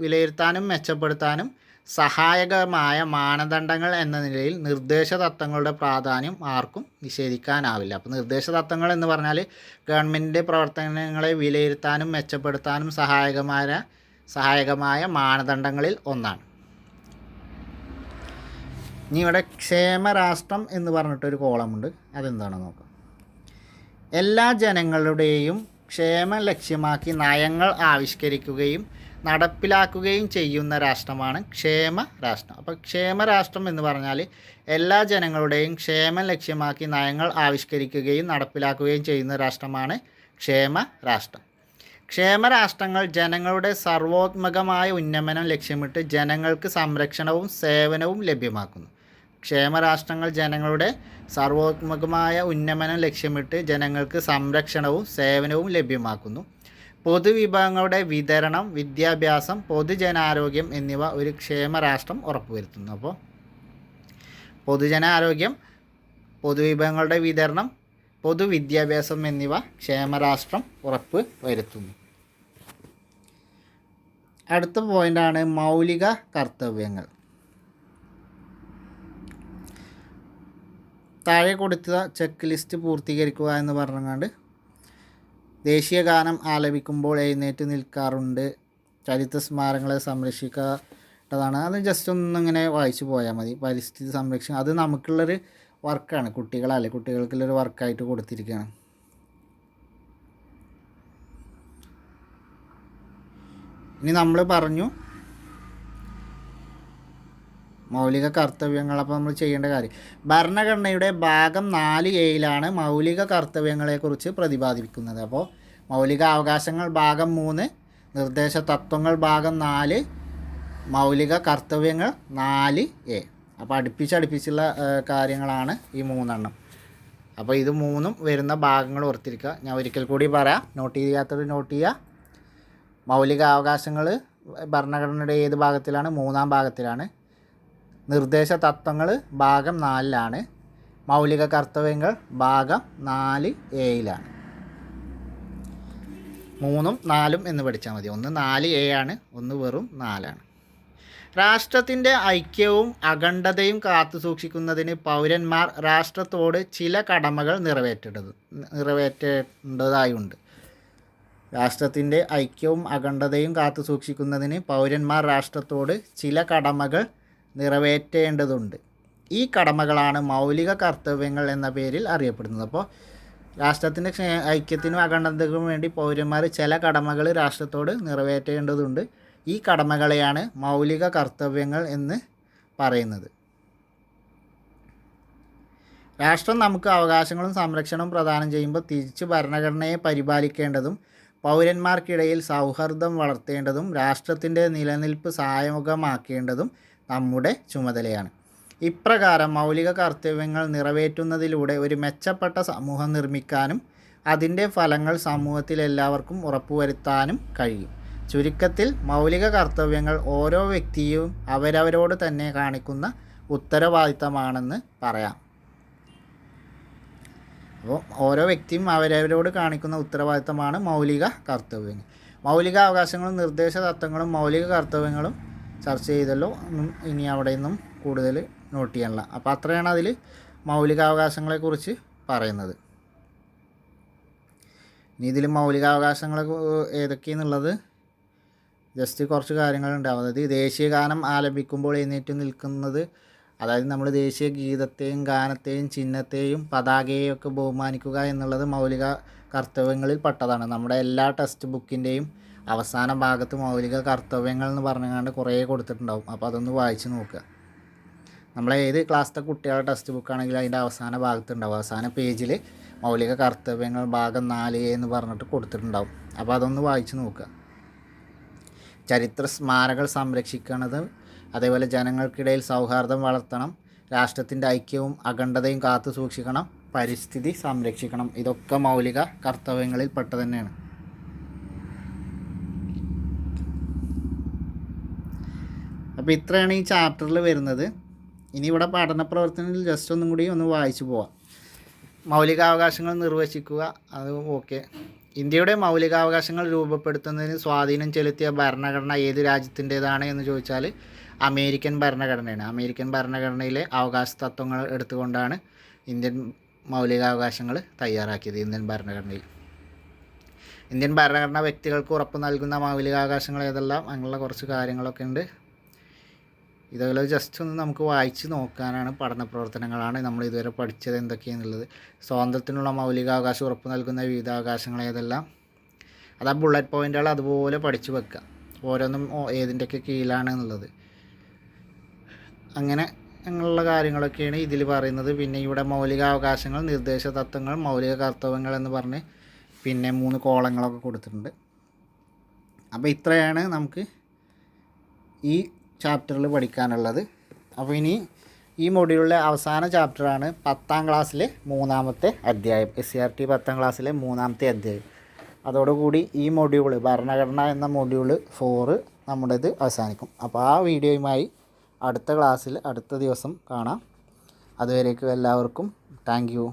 വിലയിരുത്താനും മെച്ചപ്പെടുത്താനും സഹായകമായ മാനദണ്ഡങ്ങൾ എന്ന നിലയിൽ നിർദ്ദേശ തത്വങ്ങളുടെ പ്രാധാന്യം ആർക്കും നിഷേധിക്കാനാവില്ല. അപ്പോൾ നിർദ്ദേശ തത്വങ്ങൾ എന്ന് പറഞ്ഞാൽ ഗവൺമെൻറ്റിൻ്റെ പ്രവർത്തനങ്ങളെ വിലയിരുത്താനും മെച്ചപ്പെടുത്താനും സഹായകമായ മാനദണ്ഡങ്ങളിൽ ഒന്നാണ്. ഇനി ഇവിടെ ക്ഷേമരാഷ്ട്രം എന്ന് പറഞ്ഞിട്ടൊരു കോളമുണ്ട്. അതെന്താണെന്ന് നോക്കാം. എല്ലാ ജനങ്ങളുടെയും ക്ഷേമം ലക്ഷ്യമാക്കി നയങ്ങൾ ആവിഷ്കരിക്കുകയും നടപ്പിലാക്കുകയും ചെയ്യുന്ന രാഷ്ട്രമാണ് ക്ഷേമരാഷ്ട്രം. അപ്പോൾ ക്ഷേമരാഷ്ട്രം എന്ന് പറഞ്ഞാൽ എല്ലാ ജനങ്ങളുടെയും ക്ഷേമം ലക്ഷ്യമാക്കി നയങ്ങൾ ആവിഷ്കരിക്കുകയും നടപ്പിലാക്കുകയും ചെയ്യുന്ന രാഷ്ട്രമാണ് ക്ഷേമരാഷ്ട്രം. ക്ഷേമരാഷ്ട്രങ്ങൾ ജനങ്ങളുടെ സർവോത്മകമായ ഉന്നമനം ലക്ഷ്യമിട്ട് ജനങ്ങൾക്ക് സംരക്ഷണവും സേവനവും ലഭ്യമാക്കുന്നു. ക്ഷേമരാഷ്ട്രങ്ങൾ ജനങ്ങളുടെ സർവോത്മകമായ ഉന്നമനം ലക്ഷ്യമിട്ട് ജനങ്ങൾക്ക് സംരക്ഷണവും സേവനവും ലഭ്യമാക്കുന്നു. പൊതുവിഭവങ്ങളുടെ വിതരണം, വിദ്യാഭ്യാസം, പൊതുജനാരോഗ്യം എന്നിവ ഒരു ക്ഷേമരാഷ്ട്രം ഉറപ്പുവരുത്തുന്നു. അപ്പോൾ പൊതുജനാരോഗ്യം, പൊതുവിഭവങ്ങളുടെ വിതരണം, പൊതുവിദ്യാഭ്യാസം എന്നിവ ക്ഷേമരാഷ്ട്രം ഉറപ്പ് വരുത്തുന്നു. അടുത്ത പോയിൻ്റാണ് മൗലിക കർത്തവ്യങ്ങൾ. താഴെ കൊടുത്ത ചെക്ക് ലിസ്റ്റ് പൂർത്തീകരിക്കുക എന്ന് പറഞ്ഞുകൊണ്ട് ദേശീയ ഗാനം ആലപിക്കുമ്പോൾ എഴുന്നേറ്റ് നിൽക്കാറുണ്ട്, ചരിത്ര സ്മാരകങ്ങളെ സംരക്ഷിക്കേണ്ടതാണ്. അത് ജസ്റ്റ് ഒന്നിങ്ങനെ വായിച്ചു പോയാൽ മതി. പരിസ്ഥിതി സംരക്ഷണം അത് നമുക്കുള്ളൊരു വർക്കാണ്, കുട്ടികൾക്കുള്ളൊരു വർക്കായിട്ട് കൊടുത്തിരിക്കുകയാണ്. ഇനി നമ്മൾ പറഞ്ഞു മൗലിക കർത്തവ്യങ്ങൾ. അപ്പോൾ നമ്മൾ ചെയ്യേണ്ട കാര്യം ഭരണഘടനയുടെ ഭാഗം 4A മൗലിക കർത്തവ്യങ്ങളെക്കുറിച്ച് പ്രതിപാദിക്കുന്നത്. അപ്പോൾ മൗലിക അവകാശങ്ങൾ ഭാഗം 3, നിർദ്ദേശ തത്വങ്ങൾ ഭാഗം 4, മൗലിക കർത്തവ്യങ്ങൾ 4A. അപ്പോൾ അടുപ്പിച്ചുള്ള കാര്യങ്ങളാണ് ഈ 3 അപ്പോൾ ഇത് 3 വരുന്ന ഭാഗങ്ങൾ ഓർത്തിരിക്കുക. ഞാൻ ഒരിക്കൽ കൂടി പറയാം, നോട്ട് ചെയ്യാത്തത് നോട്ട് ചെയ്യുക. മൗലിക അവകാശങ്ങൾ ഭരണഘടനയുടെ ഏത് ഭാഗത്തിലാണ്? 3-ാം ഭാഗത്തിലാണ്. നിർദ്ദേശ തത്വങ്ങൾ ഭാഗം 4 മൗലിക കർത്തവ്യങ്ങൾ ഭാഗം 4A 3ഉം 4ഉം എന്ന് പഠിച്ചാൽ മതി. ഒന്ന് 4A ആണ്, ഒന്ന് വെറും 4 രാഷ്ട്രത്തിൻ്റെ ഐക്യവും അഖണ്ഡതയും കാത്തു സൂക്ഷിക്കുന്നതിന് പൗരന്മാർ രാഷ്ട്രത്തോട് ചില കടമകൾ നിറവേറ്റേണ്ടതായുണ്ട്. രാഷ്ട്രത്തിൻ്റെ ഐക്യവും അഖണ്ഡതയും കാത്തു സൂക്ഷിക്കുന്നതിന് പൗരന്മാർ രാഷ്ട്രത്തോട് ചില കടമകൾ നിറവേറ്റേണ്ടതുണ്ട്. ഈ കടമകളാണ് മൗലിക കർത്തവ്യങ്ങൾ എന്ന പേരിൽ അറിയപ്പെടുന്നത്. അപ്പോൾ രാഷ്ട്രത്തിൻ്റെ ഐക്യത്തിനും അഖണ്ഡതയ്ക്കും വേണ്ടി പൗരന്മാർ ചില കടമകൾ രാഷ്ട്രത്തോട് നിറവേറ്റേണ്ടതുണ്ട്. ഈ കടമകളെയാണ് മൗലിക കർത്തവ്യങ്ങൾ എന്ന് പറയുന്നത്. രാഷ്ട്രം നമുക്ക് അവകാശങ്ങളും സംരക്ഷണവും പ്രദാനം ചെയ്യുമ്പോൾ തിരിച്ച് ഭരണഘടനയെ പരിപാലിക്കേണ്ടതും പൗരന്മാർക്കിടയിൽ സൗഹാർദ്ദം വളർത്തേണ്ടതും രാഷ്ട്രത്തിൻ്റെ നിലനിൽപ്പ് സഹായകമാക്കേണ്ടതും നമ്മുടെ ചുമതലയാണ്. ഇപ്രകാരം മൗലിക കർത്തവ്യങ്ങൾ നിറവേറ്റുന്നതിലൂടെ ഒരു മെച്ചപ്പെട്ട സമൂഹം നിർമ്മിക്കാനും അതിൻ്റെ ഫലങ്ങൾ സമൂഹത്തിൽ എല്ലാവർക്കും ഉറപ്പുവരുത്താനും കഴിയും. ചുരുക്കത്തിൽ മൗലിക കർത്തവ്യങ്ങൾ ഓരോ വ്യക്തിയും അവരവരോട് തന്നെ കാണിക്കുന്ന ഉത്തരവാദിത്തമാണെന്ന് പറയാം. അപ്പോൾ ഓരോ വ്യക്തിയും അവരവരോട് കാണിക്കുന്ന ഉത്തരവാദിത്തമാണ് മൗലിക കർത്തവ്യങ്ങൾ. മൗലിക അവകാശങ്ങളും നിർദ്ദേശ തത്വങ്ങളും മൗലിക കർത്തവ്യങ്ങളും ചർച്ച ചെയ്തല്ലോ. ഇനി അവിടെ നിന്നും കൂടുതൽ നോട്ട് ചെയ്യാനുള്ള. അപ്പോൾ അത്രയാണ് അതിൽ മൗലികാവകാശങ്ങളെക്കുറിച്ച് പറയുന്നത്. ഇനി ഇതിൽ മൗലികാവകാശങ്ങൾ ഏതൊക്കെയെന്നുള്ളത് ജസ്റ്റ് കുറച്ച് കാര്യങ്ങളുണ്ട്. അതായത് ദേശീയ ഗാനം ആലപിക്കുമ്പോൾ എഴുന്നേറ്റ് നിൽക്കുന്നത്, അതായത് നമ്മൾ ദേശീയ ഗീതത്തെയും ഗാനത്തെയും ചിഹ്നത്തെയും പതാകയെയും ഒക്കെ ബഹുമാനിക്കുക എന്നുള്ളത് മൗലിക കർത്തവ്യങ്ങളിൽ പെട്ടതാണ്. നമ്മുടെ എല്ലാ ടെക്സ്റ്റ് ബുക്കിൻ്റെയും അവസാന ഭാഗത്ത് മൗലിക കർത്തവ്യങ്ങൾ എന്ന് പറഞ്ഞുകൊണ്ട് കുറേ കൊടുത്തിട്ടുണ്ടാവും. അപ്പോൾ അതൊന്ന് വായിച്ച് നോക്കുക. നമ്മളെ ഏത് ക്ലാസ്സിലെ കുട്ടികളുടെ ടെക്സ്റ്റ് ബുക്കാണെങ്കിലും അതിൻ്റെ അവസാന ഭാഗത്തുണ്ടാവും. അവസാന പേജിൽ മൗലിക കർത്തവ്യങ്ങൾ ഭാഗം 4 എന്ന് പറഞ്ഞിട്ട് കൊടുത്തിട്ടുണ്ടാവും. അപ്പോൾ അതൊന്ന് വായിച്ച് നോക്കുക. ചരിത്ര സ്മാരകങ്ങൾ സംരക്ഷിക്കുന്നത്, അതേപോലെ ജനങ്ങൾക്കിടയിൽ സൗഹാർദ്ദം വളർത്തണം, രാഷ്ട്രത്തിൻ്റെ ഐക്യവും അഖണ്ഡതയും കാത്തു സൂക്ഷിക്കണം, പരിസ്ഥിതി സംരക്ഷിക്കണം. ഇതൊക്കെ മൗലിക കർത്തവ്യങ്ങളിൽ പെട്ട തന്നെയാണ്. അപ്പോൾ ഇത്രയാണ് ഈ ചാപ്റ്ററിൽ വരുന്നത്. ഇനി ഇവിടെ പഠന പ്രവർത്തനത്തിൽ ജസ്റ്റ് ഒന്നും കൂടി ഒന്ന് വായിച്ചു പോവാം. മൗലികാവകാശങ്ങൾ നിർവചിക്കുക, അത് ഓക്കെ. ഇന്ത്യയുടെ മൗലികാവകാശങ്ങൾ രൂപപ്പെടുത്തുന്നതിന് സ്വാധീനം ചെലുത്തിയ ഭരണഘടന ഏത് രാജ്യത്തിൻ്റേതാണ് എന്ന് ചോദിച്ചാൽ അമേരിക്കൻ ഭരണഘടനയാണ്. അമേരിക്കൻ ഭരണഘടനയിലെ അവകാശ തത്വങ്ങൾ എടുത്തുകൊണ്ടാണ് ഇന്ത്യൻ മൗലികാവകാശങ്ങൾ തയ്യാറാക്കിയത്. ഇന്ത്യൻ ഭരണഘടന വ്യക്തികൾക്ക് ഉറപ്പ് നൽകുന്ന മൗലികാവകാശങ്ങൾ ഏതെല്ലാം, അങ്ങനെയുള്ള കുറച്ച് കാര്യങ്ങളൊക്കെ ഉണ്ട്. ഇതുപോലെ ജസ്റ്റ് ഒന്ന് നമുക്ക് വായിച്ച് നോക്കാനാണ്. പഠന പ്രവർത്തനങ്ങളാണ് നമ്മൾ ഇതുവരെ പഠിച്ചത് എന്തൊക്കെയാണെന്നുള്ളത്. സ്വാതന്ത്ര്യത്തിനുള്ള മൗലികാവകാശം ഉറപ്പ് നൽകുന്ന വിവിധ അവകാശങ്ങൾ ഏതെല്ലാം, അത് ആ ബുള്ളറ്റ് പോയിൻ്റുകൾ അതുപോലെ പഠിച്ചു വെക്കുക, ഓരോന്നും ഏതിൻ്റെയൊക്കെ കീഴിലാണ് എന്നുള്ളത്. അങ്ങനെയുള്ള കാര്യങ്ങളൊക്കെയാണ് ഇതിൽ പറയുന്നത്. പിന്നെ ഇവിടെ മൗലികാവകാശങ്ങൾ, നിർദ്ദേശ തത്വങ്ങൾ, മൗലിക കർത്തവ്യങ്ങൾ എന്ന് പറഞ്ഞ് പിന്നെ 3 കോളങ്ങളൊക്കെ കൊടുത്തിട്ടുണ്ട്. അപ്പോൾ ഇത്രയാണ് നമുക്ക് ഈ ചാപ്റ്ററിൽ പഠിക്കാനുള്ളത്. അപ്പോൾ ഇനി ഈ മൊഡ്യൂളിലെ അവസാന ചാപ്റ്ററാണ് 10ാം ക്ലാസ്സിലെ 3ാമത്തെ അധ്യായം, SCERT 10ാം ക്ലാസ്സിലെ 3ാമത്തെ അധ്യായം. അതോടുകൂടി ഈ മൊഡ്യൂൾ ഭരണഘടന എന്ന മൊഡ്യൂൾ 4 നമ്മുടേത് അവസാനിക്കും. അപ്പോൾ ആ വീഡിയോയുമായി അടുത്ത ക്ലാസ്സിൽ അടുത്ത ദിവസം കാണാം. അതുവരേക്കും എല്ലാവർക്കും താങ്ക് യു.